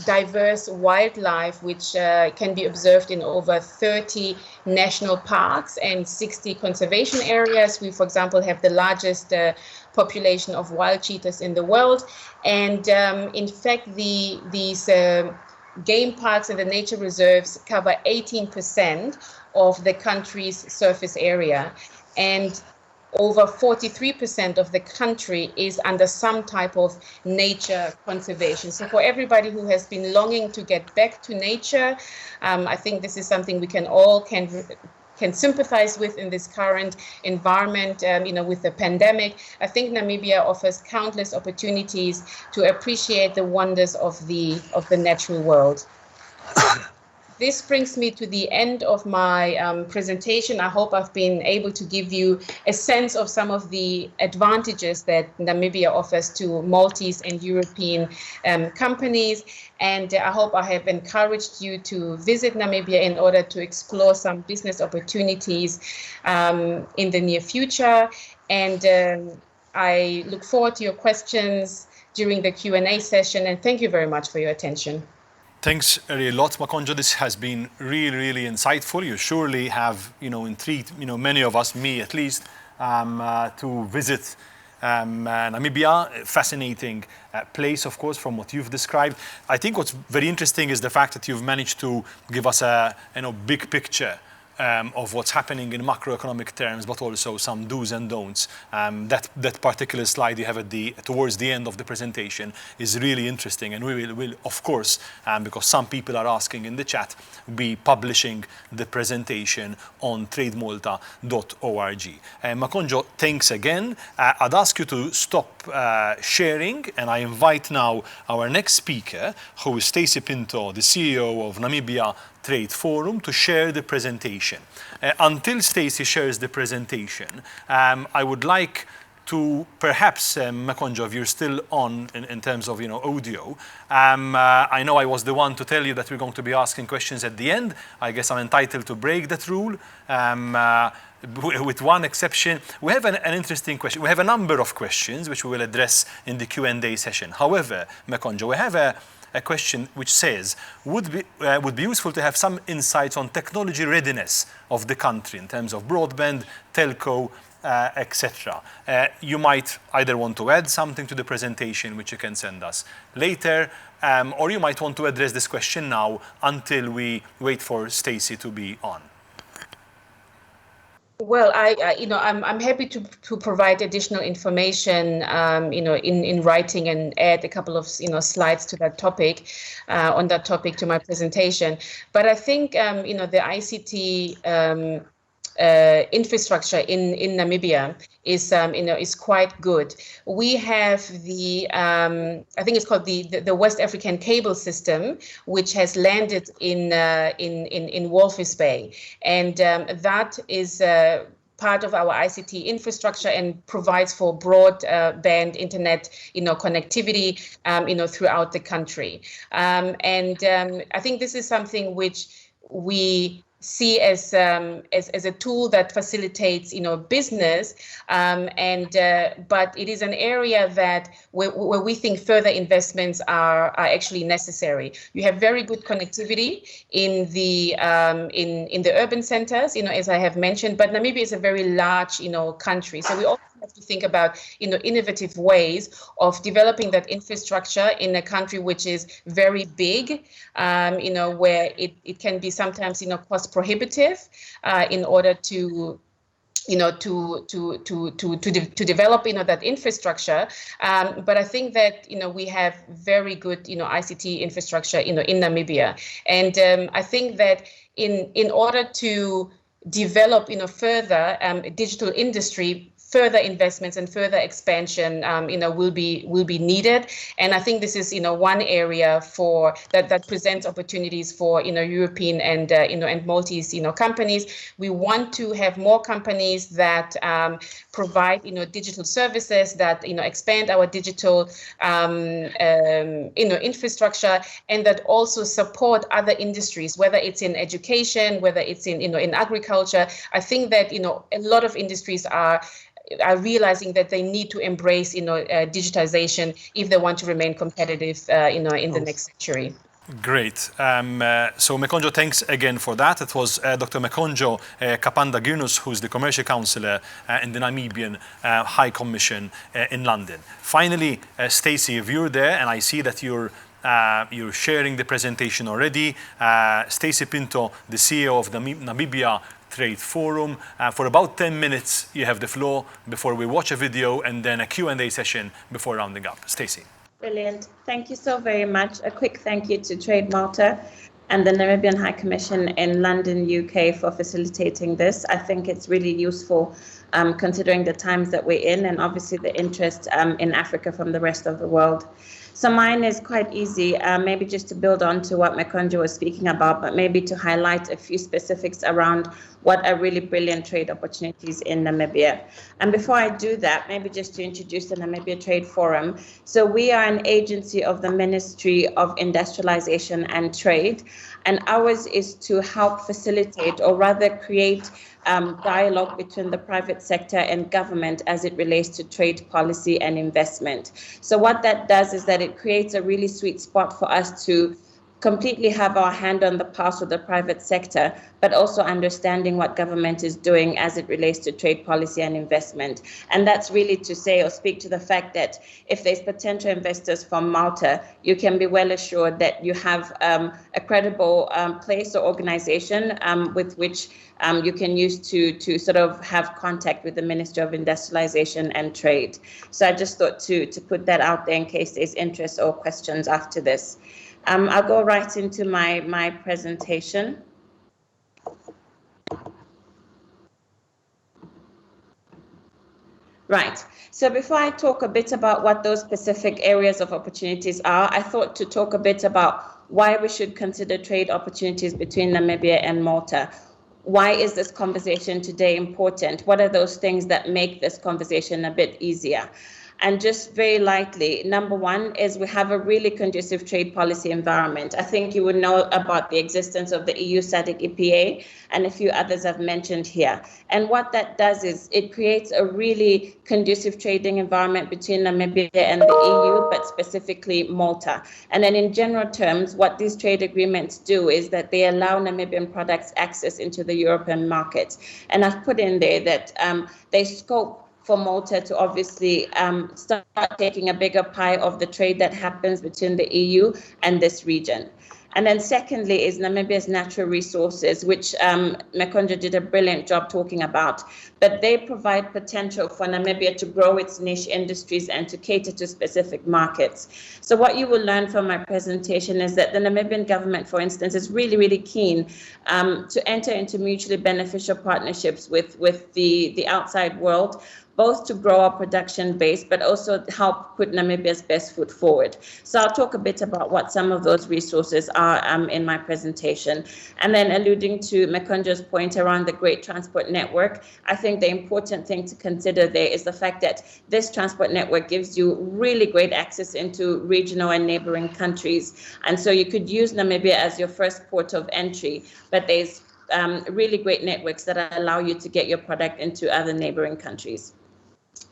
diverse wildlife which can be observed in over 30 national parks and 60 conservation areas. We, for example, have the largest population of wild cheetahs in the world. And in fact, these game parks and the nature reserves cover 18% of the country's surface area, and over 43% of the country is under some type of nature conservation. So for everybody who has been longing to get back to nature, I think this is something we can all can sympathize with in this current environment, with the pandemic. I think Namibia offers countless opportunities to appreciate the wonders of the natural world. This brings me to the end of my presentation. I hope I've been able to give you a sense of some of the advantages that Namibia offers to Maltese and European companies. And I hope I have encouraged you to visit Namibia in order to explore some business opportunities in the near future. And I look forward to your questions during the Q&A session. And thank you very much for your attention. Thanks a lot, Makonjo. This has been really, really insightful. You surely have, intrigued, many of us, me at least, to visit Namibia. Fascinating place, of course, from what you've described. I think what's very interesting is the fact that you've managed to give us a big picture of what's happening in macroeconomic terms, but also some do's and don'ts. That particular slide you have towards the end of the presentation is really interesting, and we will of course, because some people are asking in the chat, be publishing the presentation on trademalta.org. Makonjo, thanks again. I'd ask you to stop sharing, and I invite now our next speaker, who is Stacey Pinto, the CEO of Namibia Trade Forum, to share the presentation. Until Stacey shares the presentation, I would like to perhaps, Makonjo, if you're still on in terms of audio, I know I was the one to tell you that we're going to be asking questions at the end. I guess I'm entitled to break that rule. With one exception, we have an interesting question. We have a number of questions which we will address in the Q&A session. However, Makonjo, we have a question which says, would be useful to have some insights on technology readiness of the country in terms of broadband, telco, etc. You might either want to add something to the presentation, which you can send us later, or you might want to address this question now until we wait for Stacey to be on. Well, I'm happy to provide additional information, in writing, and add a couple of, slides to that topic, on that topic to my presentation. But I think, the ICT infrastructure in Namibia is quite good. We have the I think it's called the West African Cable System, which has landed in WALVIS Bay, and that is part of our ICT infrastructure and provides for broadband internet, connectivity, throughout the country. I think this is something which we see as a tool that facilitates, business, but it is an area that where we think further investments are actually necessary. You have very good connectivity in the urban centers, as I have mentioned, but Namibia is a very large, country, so we also have to think about, innovative ways of developing that infrastructure in a country which is very big, where it can be sometimes, cost prohibitive, in order to develop, that infrastructure. But I think that, we have very good, ICT infrastructure, in Namibia. And I think that in order to develop, further digital industry, further investments and further expansion, will be needed. And I think this is, one area for that presents opportunities for, European and, and Maltese, companies. We want to have more companies that provide, digital services that, expand our digital, infrastructure, and that also support other industries, whether it's in education, whether it's in, in agriculture. I think that, a lot of industries are realizing that they need to embrace, digitization if they want to remain competitive, in the next century. Great. So Makonjo, thanks again for that. It was Dr. Makonjo Kapanda-Girnus, who's the commercial counsellor in the Namibian High Commission in London. Finally, Stacey, if you're there, and I see that you're sharing the presentation already. Stacey Pinto, the CEO of the Namibia Trade Forum. For about 10 minutes, you have the floor before we watch a video and then a Q&A session before rounding up. Stacey. Brilliant. Thank you so very much. A quick thank you to Trade Malta and the Namibian High Commission in London, UK, for facilitating this. I think it's really useful considering the times that we're in, and obviously the interest in Africa from the rest of the world. So mine is quite easy, maybe just to build on to what Makonjo was speaking about, but maybe to highlight a few specifics around what are really brilliant trade opportunities in Namibia. And before I do that, maybe just to introduce the Namibia Trade Forum. So we are an agency of the Ministry of Industrialization and Trade, and ours is to help facilitate, or rather create dialogue between the private sector and government as it relates to trade policy and investment. So what that does is that it creates a really sweet spot for us to completely have our hand on the pulse of the private sector, but also understanding what government is doing as it relates to trade policy and investment. And that's really to say or speak to the fact that if there's potential investors from Malta, you can be well assured that you have a credible place or organization with which you can use to sort of have contact with the Ministry of Industrialization and Trade. So I just thought to put that out there in case there's interest or questions after this. I'll go right into my presentation. Right. So before I talk a bit about what those specific areas of opportunities are, I thought to talk a bit about why we should consider trade opportunities between Namibia and Malta. Why is this conversation today important? What are those things that make this conversation a bit easier? And just very lightly, number one is we have a really conducive trade policy environment. I think you would know about the existence of the EU SADC EPA and a few others I've mentioned here. And what that does is it creates a really conducive trading environment between Namibia and the EU, but specifically Malta. And then in general terms, what these trade agreements do is that they allow Namibian products access into the European market. And I've put in there that they scope for Malta to obviously start taking a bigger pie of the trade that happens between the EU and this region. And then secondly is Namibia's natural resources, which Mekonja did a brilliant job talking about. But they provide potential for Namibia to grow its niche industries and to cater to specific markets. So what you will learn from my presentation is that the Namibian government, for instance, is really, really keen to enter into mutually beneficial partnerships with the outside world, both to grow our production base, but also help put Namibia's best foot forward. So I'll talk a bit about what some of those resources are in my presentation. And then alluding to Mekonja's point around the great transport network, I think the important thing to consider there is the fact that this transport network gives you really great access into regional and neighboring countries. And so you could use Namibia as your first port of entry, but there's really great networks that allow you to get your product into other neighboring countries.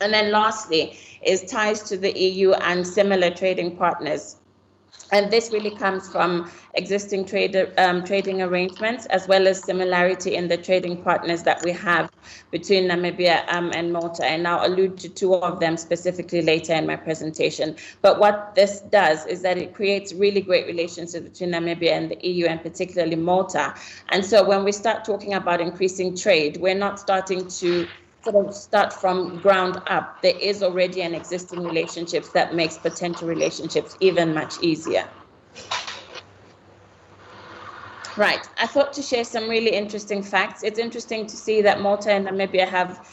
And then lastly is ties to the EU and similar trading partners. And this really comes from existing trading arrangements, as well as similarity in the trading partners that we have between Namibia and Malta. And I'll allude to two of them specifically later in my presentation. But what this does is that it creates really great relationships between Namibia and the EU, and particularly Malta. And so when we start talking about increasing trade, we're not starting to sort of start from ground up. There is already an existing relationships that makes potential relationships even much easier. Right, I thought to share some really interesting facts. It's interesting to see that Malta and Namibia have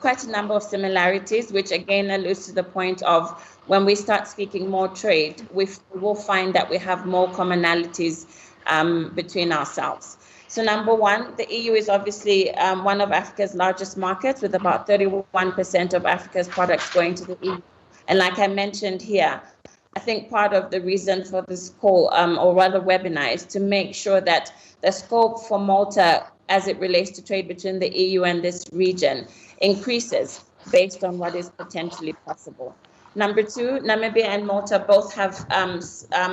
quite a number of similarities, which again alludes to the point of when we start speaking more trade, we will find that we have more commonalities between ourselves. So number one, the EU is obviously one of Africa's largest markets, with about 31% of Africa's products going to the EU. And like I mentioned here, I think part of the reason for this call, or rather webinar, is to make sure that the scope for Malta as it relates to trade between the EU and this region increases based on what is potentially possible. Number two, Namibia and Malta both have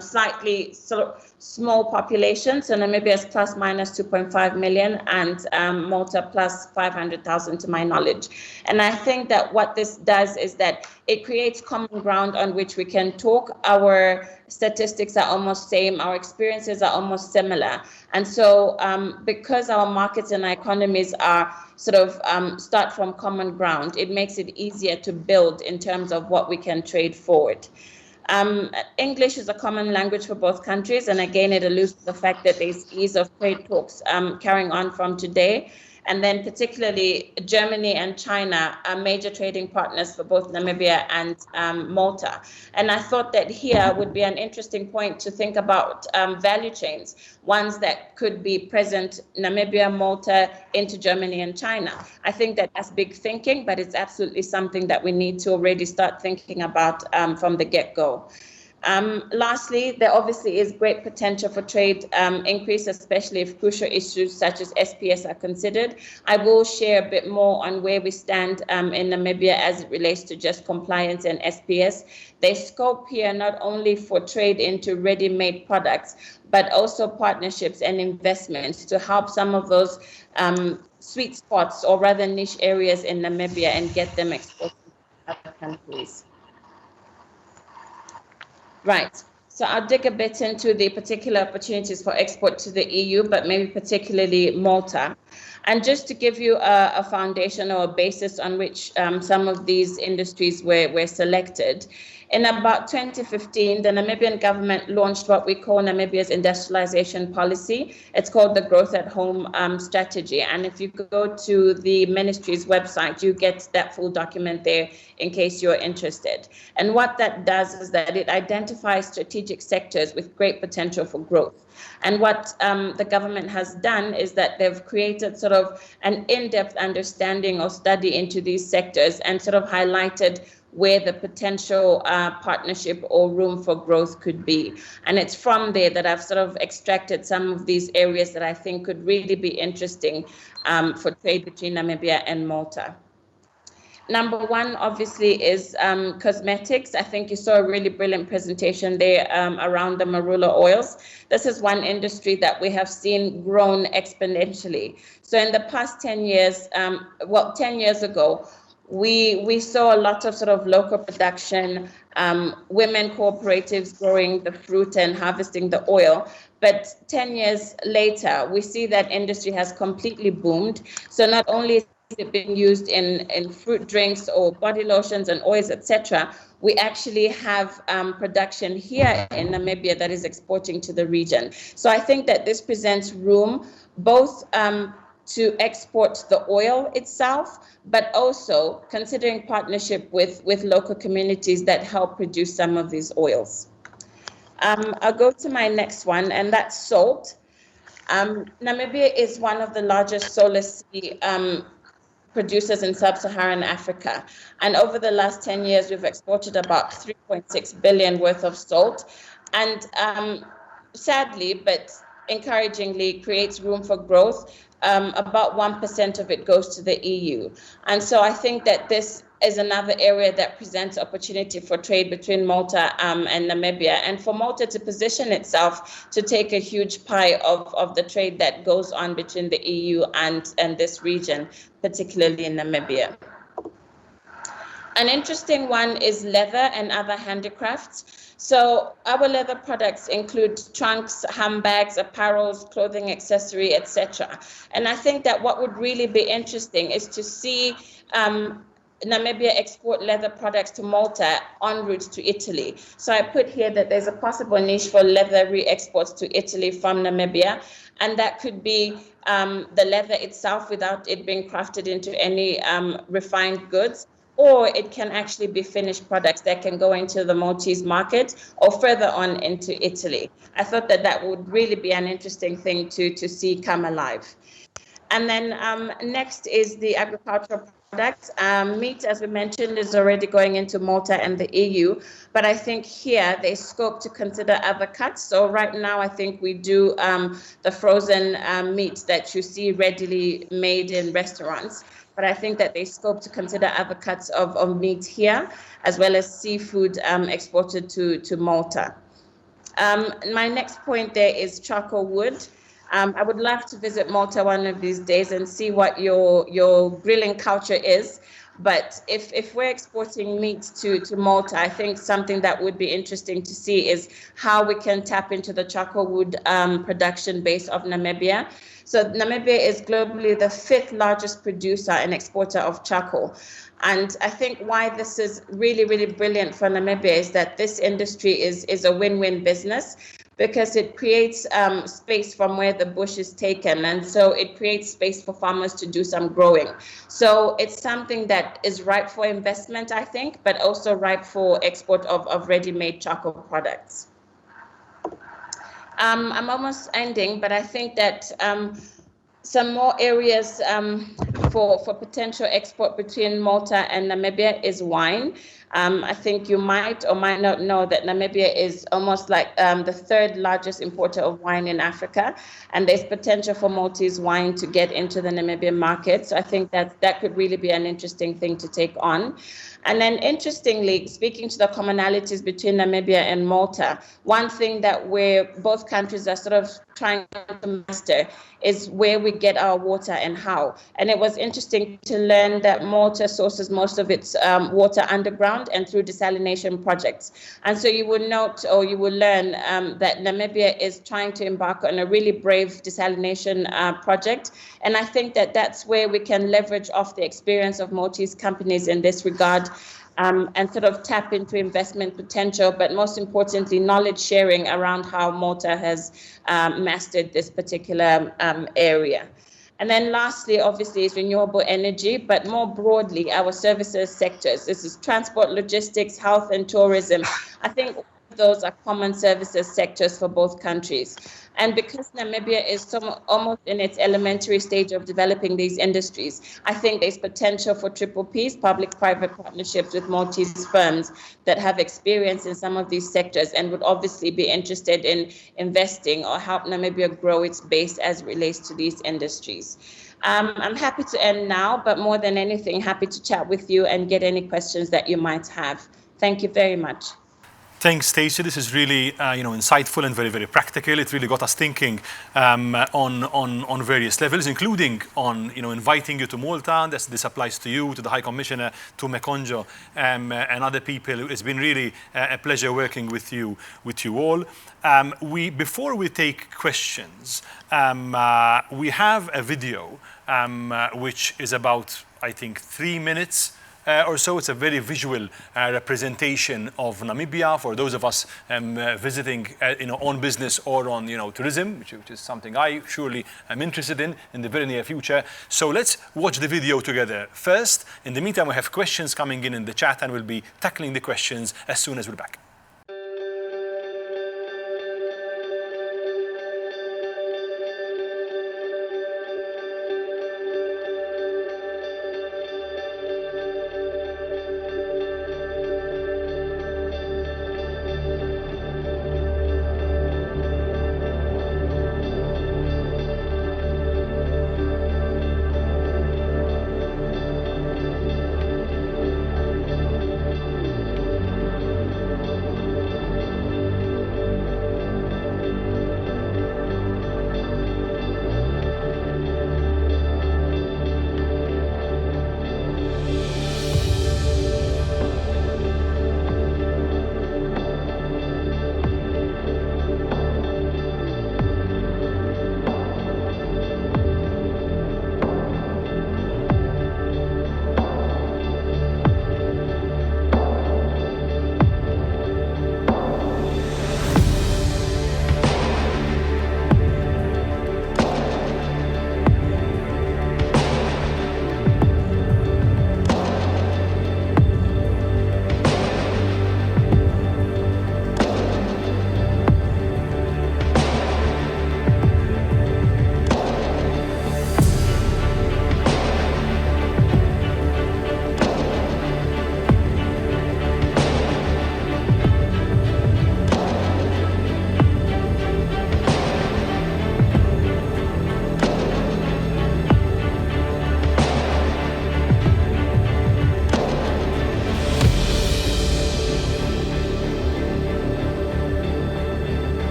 slightly sort of small populations. So Namibia is plus minus 2.5 million and Malta plus 500,000 to my knowledge. And I think that what this does is that it creates common ground on which we can talk. Our statistics are almost same, our experiences are almost similar. And so because our markets and our economies are sort of start from common ground, it makes it easier to build in terms of what we can trade forward. English is a common language for both countries, and again, it alludes to the fact that there's ease of trade talks carrying on from today. And then particularly Germany and China are major trading partners for both Namibia and Malta. And I thought that here would be an interesting point to think about value chains, ones that could be present Namibia, Malta, into Germany and China. I think that that's big thinking, but it's absolutely something that we need to already start thinking about from the get-go. Lastly, there obviously is great potential for trade increase, especially if crucial issues such as SPS are considered. I will share a bit more on where we stand in Namibia as it relates to just compliance and SPS. There's scope here not only for trade into ready-made products, but also partnerships and investments to help some of those sweet spots, or rather niche areas in Namibia, and get them exported to other countries. Right. So I'll dig a bit into the particular opportunities for export to the EU, but maybe particularly Malta. And just to give you a foundation or a basis on which some of these industries were selected, in about 2015, the Namibian government launched what we call Namibia's industrialization policy. It's called the Growth at Home strategy. And if you go to the ministry's website, you get that full document there in case you're interested. And what that does is that it identifies strategic sectors with great potential for growth. And what the government has done is that they've created sort of an in-depth understanding or study into these sectors and sort of highlighted where the potential partnership or room for growth could be. And it's from there that I've sort of extracted some of these areas that I think could really be interesting for trade between Namibia and Malta. Number one, obviously, is cosmetics. I think you saw a really brilliant presentation there around the marula oils. This is one industry that we have seen grown exponentially. So in the past 10 years, 10 years ago, we saw a lot of sort of local production, women cooperatives growing the fruit and harvesting the oil. But 10 years later, we see that industry has completely boomed. So not only is it being used in fruit drinks or body lotions and oils, etc., we actually have production here in Namibia that is exporting to the region. So I think that this presents room both to export the oil itself, but also considering partnership with local communities that help produce some of these oils. I'll go to my next one, and that's salt. Namibia is one of the largest solar sea producers in sub-Saharan Africa. And over the last 10 years, we've exported about 3.6 billion worth of salt. And sadly, but encouragingly, creates room for growth. About 1% of it goes to the EU. And so I think that this is another area that presents opportunity for trade between Malta and Namibia, and for Malta to position itself to take a huge pie of the trade that goes on between the EU and this region, particularly in Namibia. An interesting one is leather and other handicrafts. So our leather products include trunks, handbags, apparels, clothing, accessory, etc. And I think that what would really be interesting is to see Namibia export leather products to Malta en route to Italy. So I put here that there's a possible niche for leather re-exports to Italy from Namibia, and that could be the leather itself without it being crafted into any refined goods, or it can actually be finished products that can go into the Maltese market or further on into Italy. I thought that that would really be an interesting thing to see come alive. And then next is the agricultural products. Meat, as we mentioned, is already going into Malta and the EU, but I think here there's scope to consider other cuts. So right now, I think we do the frozen meat that you see readily made in restaurants. But I think that there's scope to consider other cuts of meat here, as well as seafood exported to Malta. My next point there is charcoal wood. I would love to visit Malta one of these days and see what your grilling culture is. But if we're exporting meat to Malta, I think something that would be interesting to see is how we can tap into the charcoal wood production base of Namibia. So Namibia is globally the 5th largest producer and exporter of charcoal. And I think why this is really, really brilliant for Namibia is that this industry is a win-win business, because it creates space from where the bush is taken. And so it creates space for farmers to do some growing. So it's something that is ripe for investment, I think, but also ripe for export of ready-made charcoal products. I'm almost ending, but I think that some more areas for potential export between Malta and Namibia is wine. I think you might or might not know that Namibia is almost like the third largest importer of wine in Africa, and there's potential for Maltese wine to get into the Namibian market. So I think that could really be an interesting thing to take on. And then interestingly, speaking to the commonalities between Namibia and Malta, one thing that both countries are sort of trying to master is where we get our water and how. And it was interesting to learn that Malta sources most of its water underground and through desalination projects. And so you will note, or you will learn that Namibia is trying to embark on a really brave desalination project. And I think that that's where we can leverage off the experience of Maltese companies in this regard, and sort of tap into investment potential, but most importantly, knowledge sharing around how Malta has mastered this particular area. And then lastly, obviously, is renewable energy, but more broadly, our services sectors. This is transport, logistics, health, and tourism. I think those are common services sectors for both countries. And because Namibia is almost in its elementary stage of developing these industries, I think there's potential for triple Ps, public-private partnerships with Maltese firms that have experience in some of these sectors and would obviously be interested in investing or help Namibia grow its base as it relates to these industries. I'm happy to end now, but more than anything, happy to chat with you and get any questions that you might have. Thank you very much. Thanks, Stacey. This is really, insightful and very, very practical. It really got us thinking on various levels, including on, inviting you to Malta. This applies to you, to the High Commissioner, to Mekonjo, and other people. It's been really a pleasure working with you all. Before we take questions, we have a video which is about, I think, 3 minutes. Or so. It's a very visual representation of Namibia for those of us visiting, on business or on, tourism, which is something I surely am interested in the very near future. So let's watch the video together first. In the meantime, we have questions coming in the chat, and we'll be tackling the questions as soon as we're back.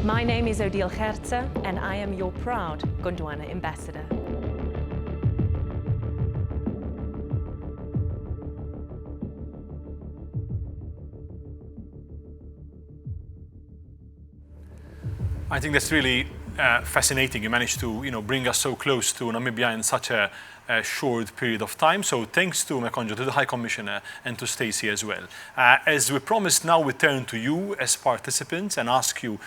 My name is Odile Gertze, and I am your proud Gondwana ambassador. I think that's really fascinating. You managed to, bring us so close to Namibia in such a short period of time. So thanks to Mekonjo, to the High Commissioner, and to Stacey as well. As we promised, now we turn to you as participants and ask you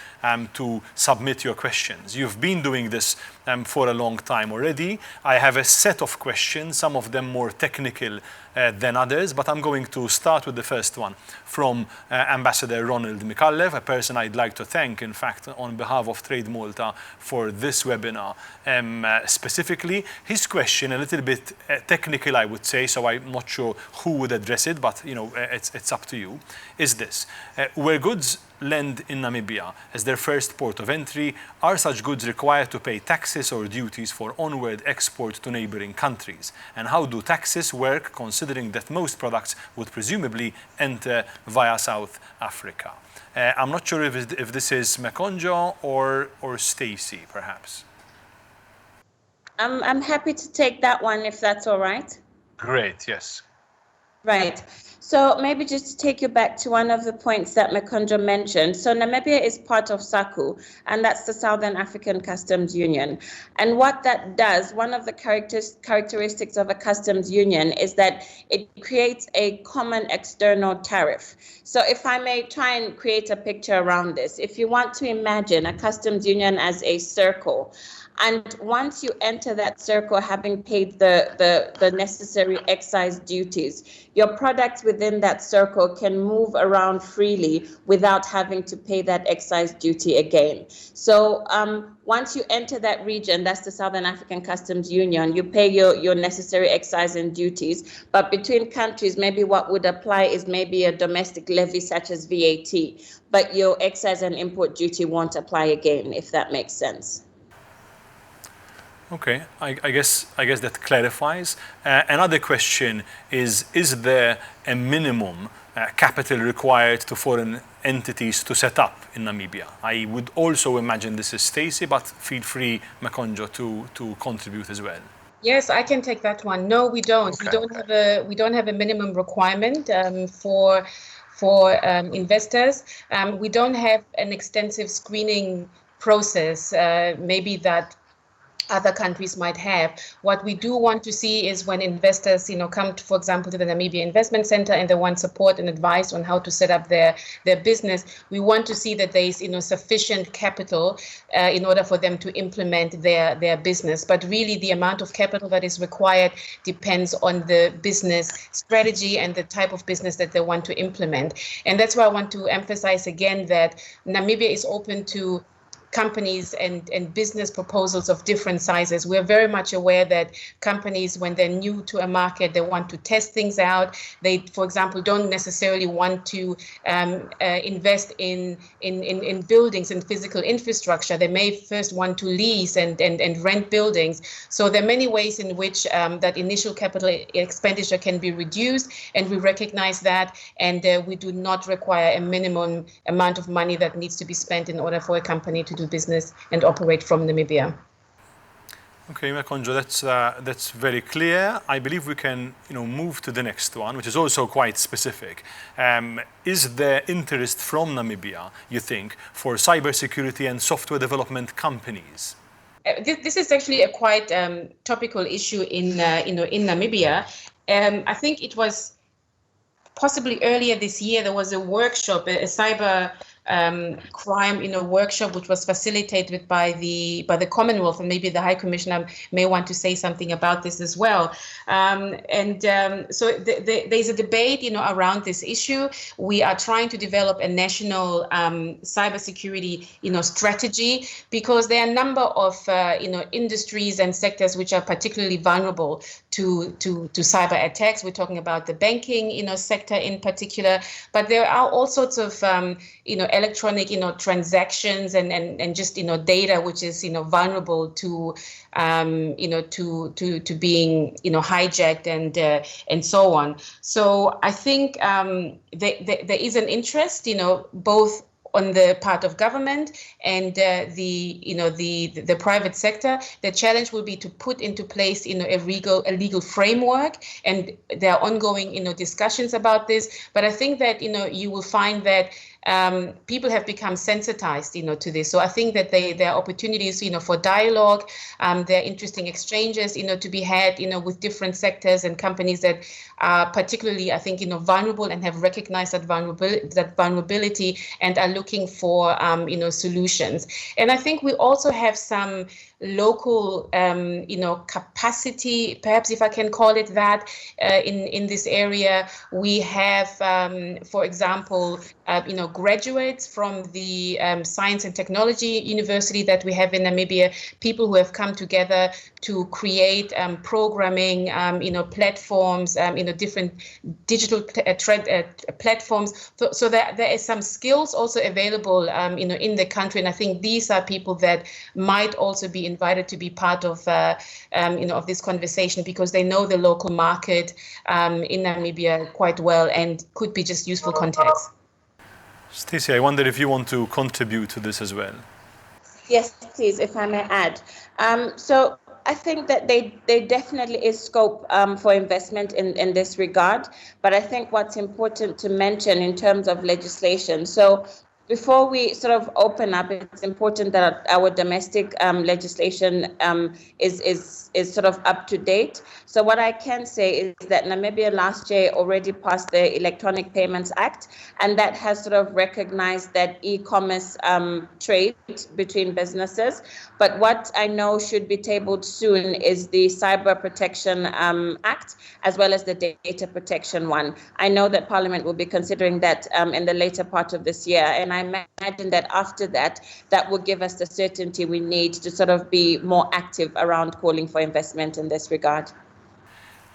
to submit your questions. You've been doing this for a long time already. I have a set of questions, some of them more technical than others, but I'm going to start with the first one from Ambassador Ronald Mikallev, a person I'd like to thank, in fact, on behalf of Trade Malta for this webinar. Specifically, his question, a little bit technical, I would say, so I'm not sure who would address it, but it's up to you, is this. Where goods land in Namibia as their first port of entry, are such goods required to pay taxes or duties for onward export to neighboring countries? And how do taxes work, considering that most products would presumably enter via South Africa? I'm not sure if this is Mekonjo or Stacey, perhaps. I'm happy to take that one if that's all right. Great, yes. Right. So maybe just to take you back to one of the points that Mekonjo mentioned. So Namibia is part of SACU, and that's the Southern African Customs Union. And what that does, one of the characteristics of a customs union is that it creates a common external tariff. So if I may try and create a picture around this, if you want to imagine a customs union as a circle, and once you enter that circle, having paid the necessary excise duties, your products within that circle can move around freely without having to pay that excise duty again. So once you enter that region, that's the Southern African Customs Union, you pay your necessary excise and duties. But between countries, maybe what would apply is maybe a domestic levy such as VAT, but your excise and import duty won't apply again, if that makes sense. Okay, I guess that clarifies. Another question is there a minimum capital required to foreign entities to set up in Namibia? I would also imagine this is Stacey, but feel free, Mekonjo, to contribute as well. Yes, I can take that one. No, we don't. Okay. We don't have a minimum requirement for investors. We don't have an extensive screening process. Maybe that other countries might have. What we do want to see is when investors, come, for example, to the Namibia Investment Center and they want support and advice on how to set up their business, we want to see that there is, sufficient capital in order for them to implement their business. But really, the amount of capital that is required depends on the business strategy and the type of business that they want to implement. And that's why I want to emphasize again that Namibia is open to companies and business proposals of different sizes. We're very much aware that companies, when they're new to a market, they want to test things out. They, for example, don't necessarily want to invest in buildings and physical infrastructure. They may first want to lease and rent buildings. So there are many ways in which that initial capital expenditure can be reduced, and we recognize that, and we do not require a minimum amount of money that needs to be spent in order for a company to do business and operate from Namibia. Okay, Mekonjo, that's very clear. I believe we can, move to the next one, which is also quite specific. Is there interest from Namibia, you think, for cybersecurity and software development companies? This is actually a quite topical issue in Namibia. I think it was possibly earlier this year. There was a workshop, a cyber crime workshop, which was facilitated by the Commonwealth, and maybe the High Commissioner may want to say something about this as well. So there's a debate, around this issue. We are trying to develop a national cybersecurity, strategy, because there are a number of industries and sectors which are particularly vulnerable to cyber attacks. We're talking about the banking, sector in particular, but there are all sorts of electronic transactions and just data which is there to being hijacked and so on. So I think there is an interest both on the part of government and the private sector. The challenge will be to put into place a legal framework, and there are ongoing discussions about this. But I think that you will find that people have become sensitized to this. So I think that there are opportunities for dialogue. There are interesting exchanges to be had with different sectors and companies that are particularly, I think, vulnerable and have recognized that vulnerability and are looking for solutions. And I think we also have some local capacity, perhaps if I can call it that, in this area. We have, for example, graduates from the Science and Technology University that we have in Namibia, people who have come together to create programming, platforms, different digital platforms. So that there is some skills also available, in the country. And I think these are people that might also be invited to be part of, of this conversation, because they know the local market in Namibia quite well and could be just useful contacts. Stacey, I wonder if you want to contribute to this as well. Yes, please, if I may add. So I think that there definitely is scope for investment in this regard. But I think what's important to mention in terms of legislation, so before we sort of open up, it's important that our domestic legislation is sort of up to date. So what I can say is that Namibia last year already passed the Electronic Payments Act, and that has sort of recognized that e-commerce trade between businesses. But what I know should be tabled soon is the Cyber Protection Act, as well as the Data Protection one. I know that Parliament will be considering that in the later part of this year, and I imagine that after that, that will give us the certainty we need to sort of be more active around calling for investment in this regard.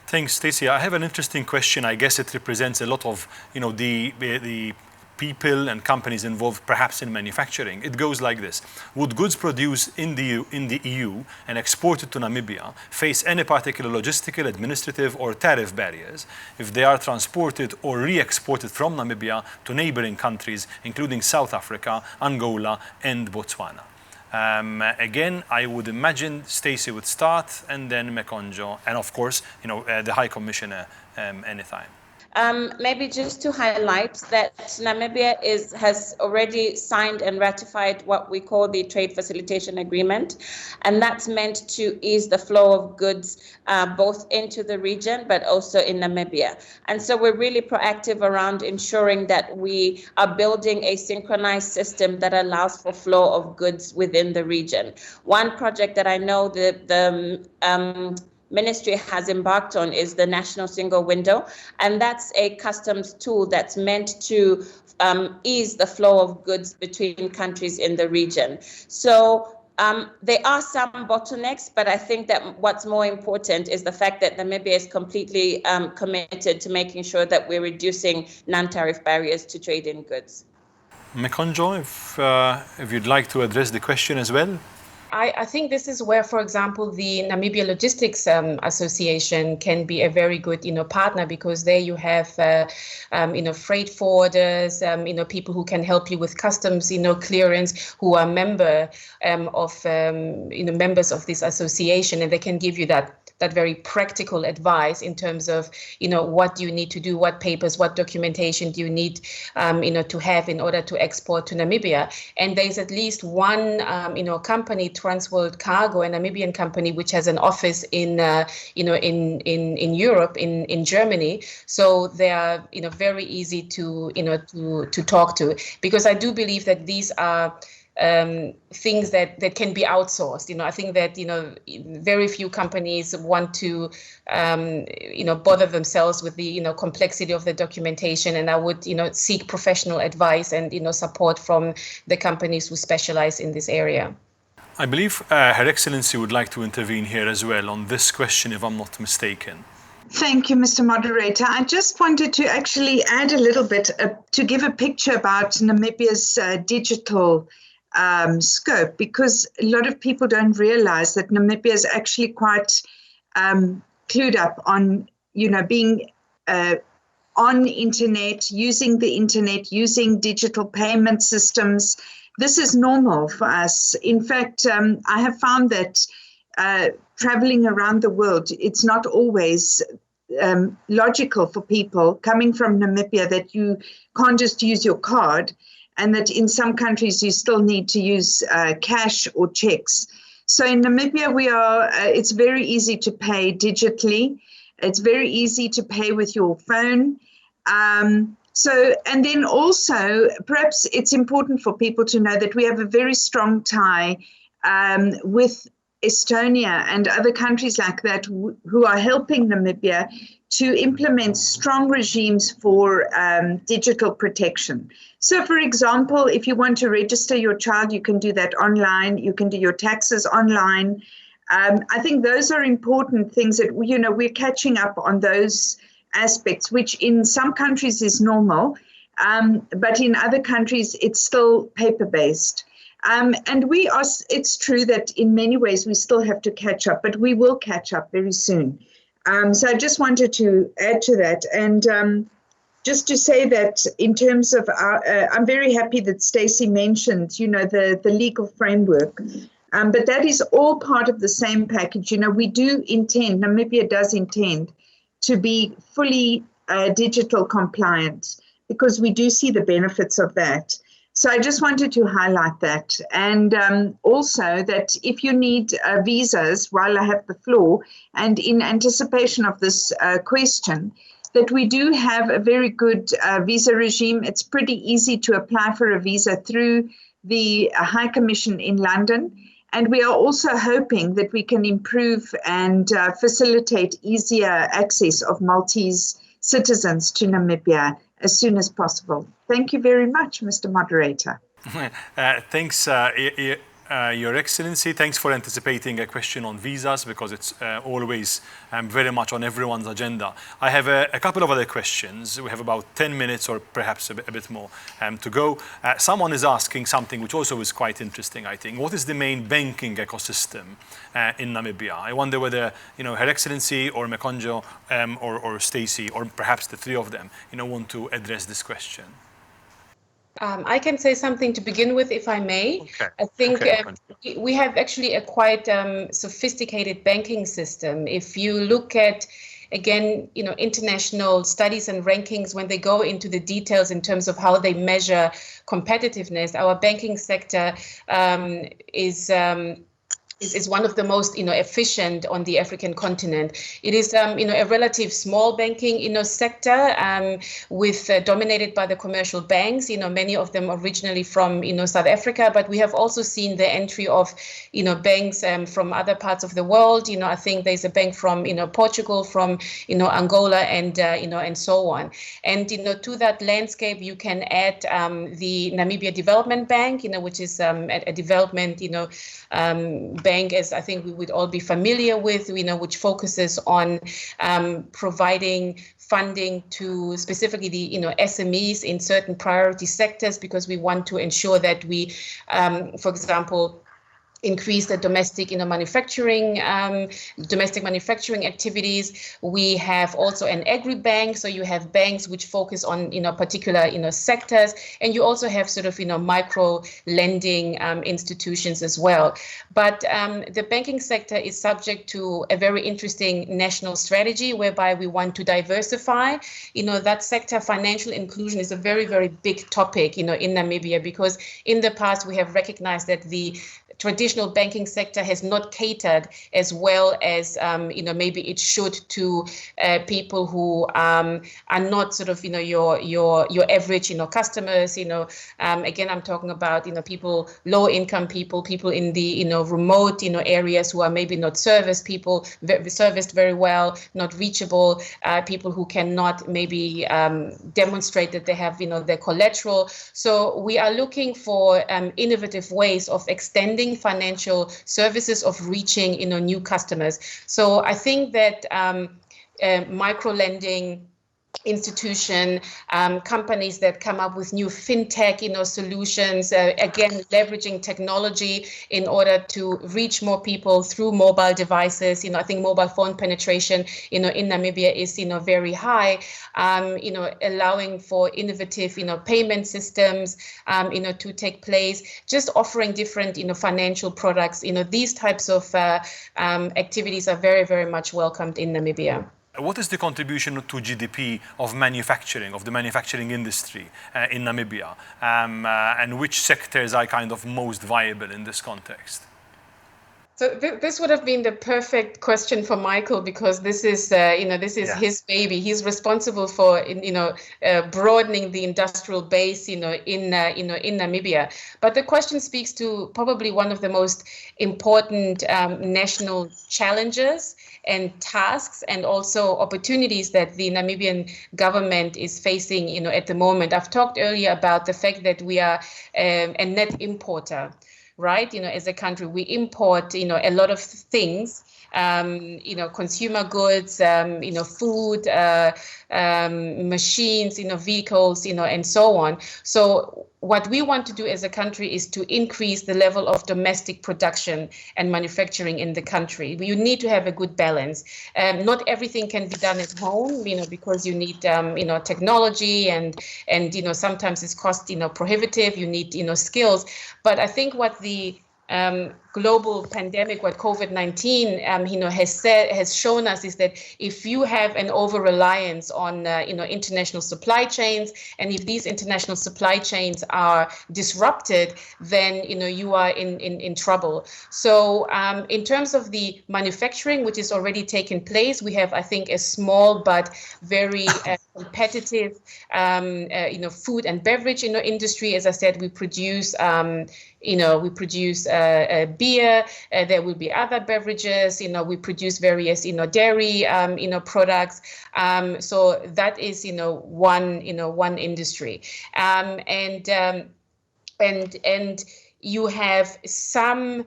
Thanks, Stacey. I have an interesting question. I guess it represents a lot of, the people and companies involved perhaps in manufacturing. It goes like this. Would goods produced in the EU and exported to Namibia face any particular logistical, administrative or tariff barriers if they are transported or re-exported from Namibia to neighboring countries, including South Africa, Angola and Botswana? Again, I would imagine Stacey would start, and then Mekonjo, and of course, the High Commissioner anytime. Maybe just to highlight that Namibia has already signed and ratified what we call the Trade Facilitation Agreement, and that's meant to ease the flow of goods both into the region but also in Namibia. And so we're really proactive around ensuring that we are building a synchronized system that allows for flow of goods within the region. One project that I know the Ministry has embarked on is the National Single Window, and that's a customs tool that's meant to ease the flow of goods between countries in the region. So there are some bottlenecks, but I think that what's more important is the fact that Namibia is completely committed to making sure that we're reducing non-tariff barriers to trade in goods. Mekonjo, if you'd like to address the question as well. I think this is where, for example, the Namibia Logistics Association can be a very good, partner, because there you have, freight forwarders, people who can help you with customs, clearance, who are members of this association, and they can give you that very practical advice in terms of, what you need to do, what papers, what documentation do you need, to have in order to export to Namibia. And there's at least one, company, Transworld Cargo, a Namibian company, which has an office in Europe, in Germany. So they are, very easy to talk to, because I do believe that these are things that can be outsourced. I think that, very few companies want to, bother themselves with the, complexity of the documentation. And I would, seek professional advice and, support from the companies who specialize in this area. I believe Her Excellency would like to intervene here as well on this question, if I'm not mistaken. Thank you, Mr. Moderator. I just wanted to actually add a little bit to give a picture about Namibia's digital scope, because a lot of people don't realize that Namibia is actually quite clued up on, being on internet, using the internet, using digital payment systems. This is normal for us. In fact, I have found that traveling around the world, it's not always logical for people coming from Namibia that you can't just use your card, and that in some countries you still need to use cash or checks. So in Namibia, it's very easy to pay digitally. It's very easy to pay with your phone. And then also, perhaps it's important for people to know that we have a very strong tie with Estonia and other countries like that who are helping Namibia to implement strong regimes for digital protection. So, for example, if you want to register your child, you can do that online. You can do your taxes online. I think those are important things that, we're catching up on those aspects, which in some countries is normal, but in other countries, it's still paper-based. And it's true that in many ways we still have to catch up, but we will catch up very soon. So I just wanted to add to that. And just to say that in terms of I'm very happy that Stacey mentioned, the legal framework. But that is all part of the same package. Namibia does intend to be fully digital compliant, because we do see the benefits of that. So I just wanted to highlight that. And also that if you need visas, while I have the floor, and in anticipation of this question, that we do have a very good visa regime. It's pretty easy to apply for a visa through the High Commission in London. And we are also hoping that we can improve and facilitate easier access of Maltese citizens to Namibia as soon as possible. Thank you very much, Mr. Moderator. Thanks, Your Excellency. Thanks for anticipating a question on visas, because it's always very much on everyone's agenda. I have a couple of other questions. We have about 10 minutes or perhaps a bit more to go. Someone is asking something which also is quite interesting, I think. What is the main banking ecosystem in Namibia? I wonder whether Her Excellency or Mekonjo or Stacey, or perhaps the three of them, want to address this question. I can say something to begin with, if I may. Okay. I think we have actually a quite sophisticated banking system. If you look at, again, international studies and rankings, when they go into the details in terms of how they measure competitiveness, our banking sector is one of the most efficient on the African continent. It is a relative small banking sector with dominated by the commercial banks, many of them originally from South Africa, but we have also seen the entry of banks from other parts of the world. I think there's a bank from Portugal, from Angola, and so on. And to that landscape you can add the Namibia Development Bank, which is a development bank, as I think we would all be familiar with, which focuses on providing funding to specifically the SMEs in certain priority sectors, because we want to ensure that we, for example, increase the domestic manufacturing activities. We have also an agri-bank, so you have banks which focus on particular sectors, and you also have sort of micro lending institutions as well. But the banking sector is subject to a very interesting national strategy whereby we want to diversify that sector. Financial inclusion is a very, very big topic in Namibia, because in the past we have recognized that the traditional banking sector has not catered as well as maybe it should to people who are not sort of your average customers. Again, I'm talking about people, low income people in the remote areas who are maybe not serviced very well, not reachable, people who cannot maybe demonstrate that they have their collateral. So we are looking for innovative ways of extending financial services, of reaching new customers. So I think that micro lending institution, companies that come up with new fintech, solutions, again, leveraging technology in order to reach more people through mobile devices. I think mobile phone penetration, in Namibia is, very high, allowing for innovative, payment systems, to take place, just offering different, financial products. These types of activities are very, very much welcomed in Namibia. What is the contribution to GDP of manufacturing, of the manufacturing industry in Namibia? And which sectors are kind of most viable in this context? So this would have been the perfect question for Michael, because this is, his baby. He's responsible for, broadening the industrial base, in Namibia. But the question speaks to probably one of the most important national challenges and tasks, and also opportunities that the Namibian government is facing, at the moment. I've talked earlier about the fact that we are a net importer. Right, as a country, we import, a lot of things, consumer goods, food, machines, vehicles, and so on. So what we want to do as a country is to increase the level of domestic production and manufacturing in the country. You need to have a good balance. Not everything can be done at home, because you need, technology and sometimes it's cost, prohibitive. You need, skills. But I think what the global pandemic, what COVID-19, has shown us is that if you have an over-reliance on, international supply chains, and if these international supply chains are disrupted, then, you are in trouble. So in terms of the manufacturing, which is already taken place, we have, I think, a small but very competitive, food and beverage, industry. As I said, we produce, beer. There will be other beverages. We produce various, dairy, products. So that is, one industry. And you have some,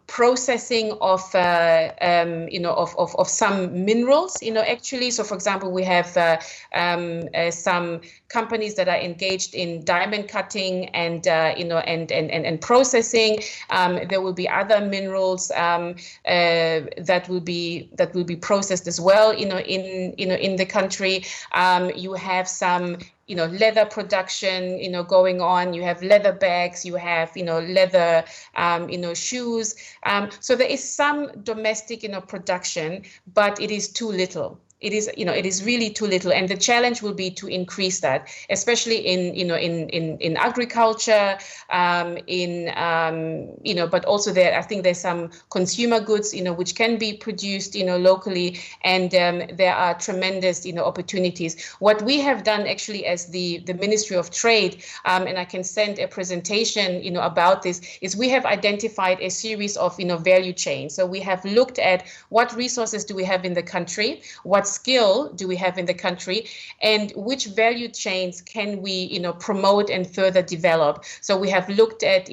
processing of some minerals, actually. So, for example, we have some companies that are engaged in diamond cutting and and processing. There will be other minerals that will be processed as well, in the country. You have some leather production, going on. You have leather bags, you have, leather, shoes. So there is some domestic, production, but it is too little. It is really too little, and the challenge will be to increase that, especially in agriculture, but also there, I think there's some consumer goods, which can be produced, locally, and there are tremendous, opportunities. What we have done actually as the Ministry of Trade, and I can send a presentation, about this, is we have identified a series of, value chains. So we have looked at what resources do we have in the country, what skill do we have in the country, and which value chains can we, promote and further develop. So we have looked at,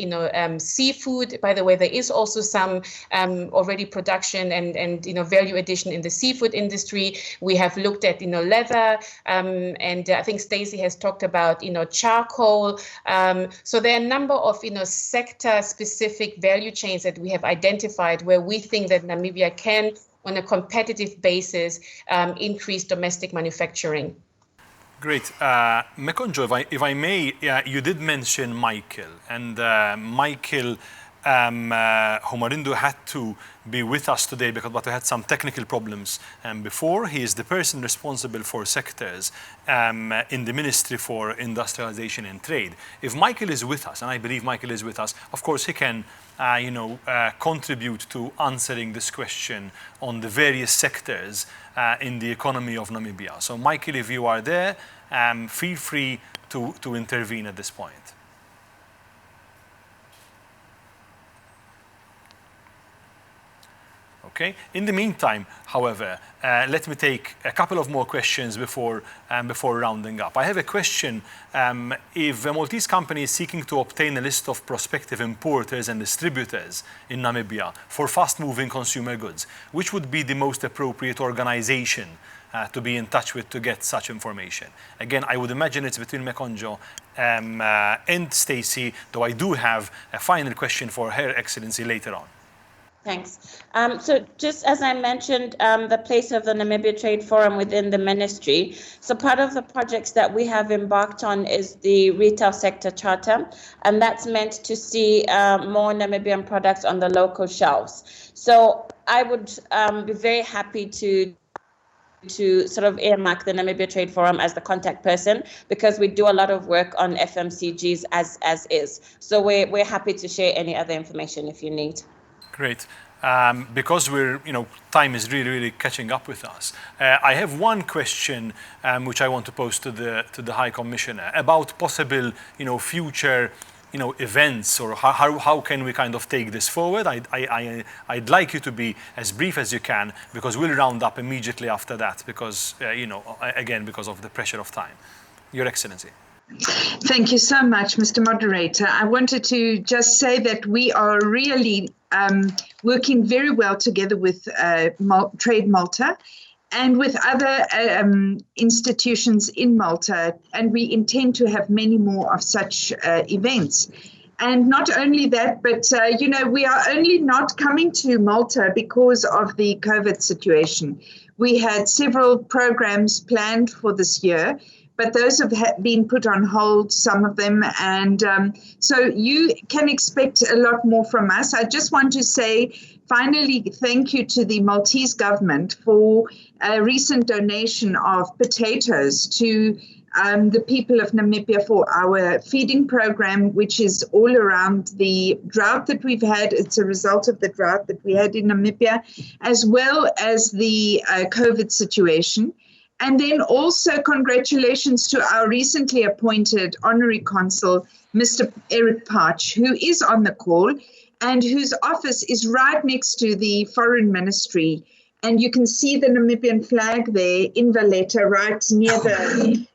seafood. By the way, there is also some already production and value addition in the seafood industry. We have looked at, leather, and I think Stacey has talked about, charcoal. So there are a number of, sector-specific value chains that we have identified where we think that Namibia can, on a competitive basis, increase domestic manufacturing. Great. Mekonjo, if I may, you did mention Michael, and Michael Homarindo had to be with us today but we had some technical problems before. He is the person responsible for sectors in the Ministry for Industrialization and Trade. If Michael is with us, and I believe Michael is with us, of course he can contribute to answering this question on the various sectors in the economy of Namibia. So Michael, if you are there, feel free to intervene at this point. Okay. In the meantime, however, let me take a couple of more questions before rounding up. I have a question. If a Maltese company is seeking to obtain a list of prospective importers and distributors in Namibia for fast-moving consumer goods, which would be the most appropriate organization to be in touch with to get such information. Again, I would imagine it's between Mekonjo and Stacey, though I do have a final question for Her Excellency later on. Thanks. So just as I mentioned, the place of the Namibia Trade Forum within the ministry. So part of the projects that we have embarked on is the Retail Sector Charter, and that's meant to see more Namibian products on the local shelves. So I would be very happy to sort of earmark the Namibia Trade Forum as the contact person, because we do a lot of work on FMCGs as is. So we're happy to share any other information if you need. Great. Because time is really catching up with us. I have one question which I want to pose to the High Commissioner about possible, future, events, or how can we kind of take this forward. I'd like you to be as brief as you can, because we'll round up immediately after that, because again, because of the pressure of time. Your Excellency. Thank you so much, Mr. Moderator. I wanted to just say that we are really working very well together with Trade Malta and with other institutions in Malta, and we intend to have many more of such events. And not only that, but, we are only not coming to Malta because of the COVID situation. We had several programs planned for this year, but those have been put on hold, some of them. And so you can expect a lot more from us. I just want to say, finally, thank you to the Maltese government for a recent donation of potatoes to the people of Namibia for our feeding program, which is all around the drought that we've had. It's a result of the drought that we had in Namibia, as well as the COVID situation. And then also congratulations to our recently appointed Honorary Consul, Mr. Eric Parch, who is on the call and whose office is right next to the Foreign Ministry. And you can see the Namibian flag there in Valletta, right near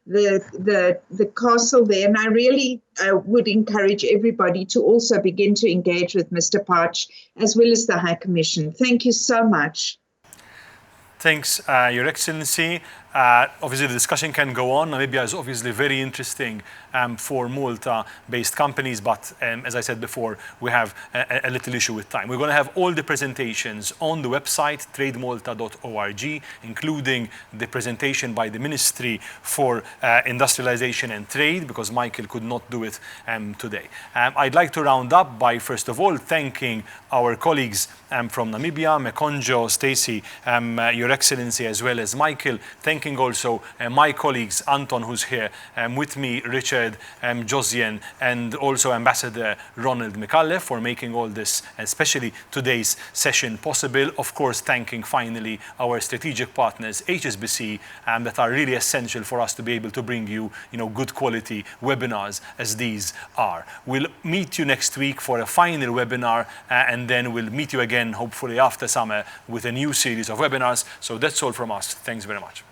the castle there. And I really would encourage everybody to also begin to engage with Mr. Parch, as well as the High Commission. Thank you so much. Thanks, Your Excellency. Obviously, the discussion can go on. Namibia is obviously very interesting for Malta-based companies, but as I said before, we have a little issue with time. We're going to have all the presentations on the website, trademalta.org, including the presentation by the Ministry for Industrialization and Trade, because Michael could not do it today. I'd like to round up by, first of all, thanking our colleagues from Namibia, Mekonjo, Stacey, Your Excellency, as well as Michael. Thanking also my colleagues, Anton, who's here with me, Richard, Josian, and also Ambassador Ronald McCullough for making all this, especially today's session, possible. Of course, thanking finally our strategic partners, HSBC, that are really essential for us to be able to bring you, good quality webinars as these are. We'll meet you next week for a final webinar, and then we'll meet you again, hopefully after summer, with a new series of webinars. So that's all from us. Thanks very much.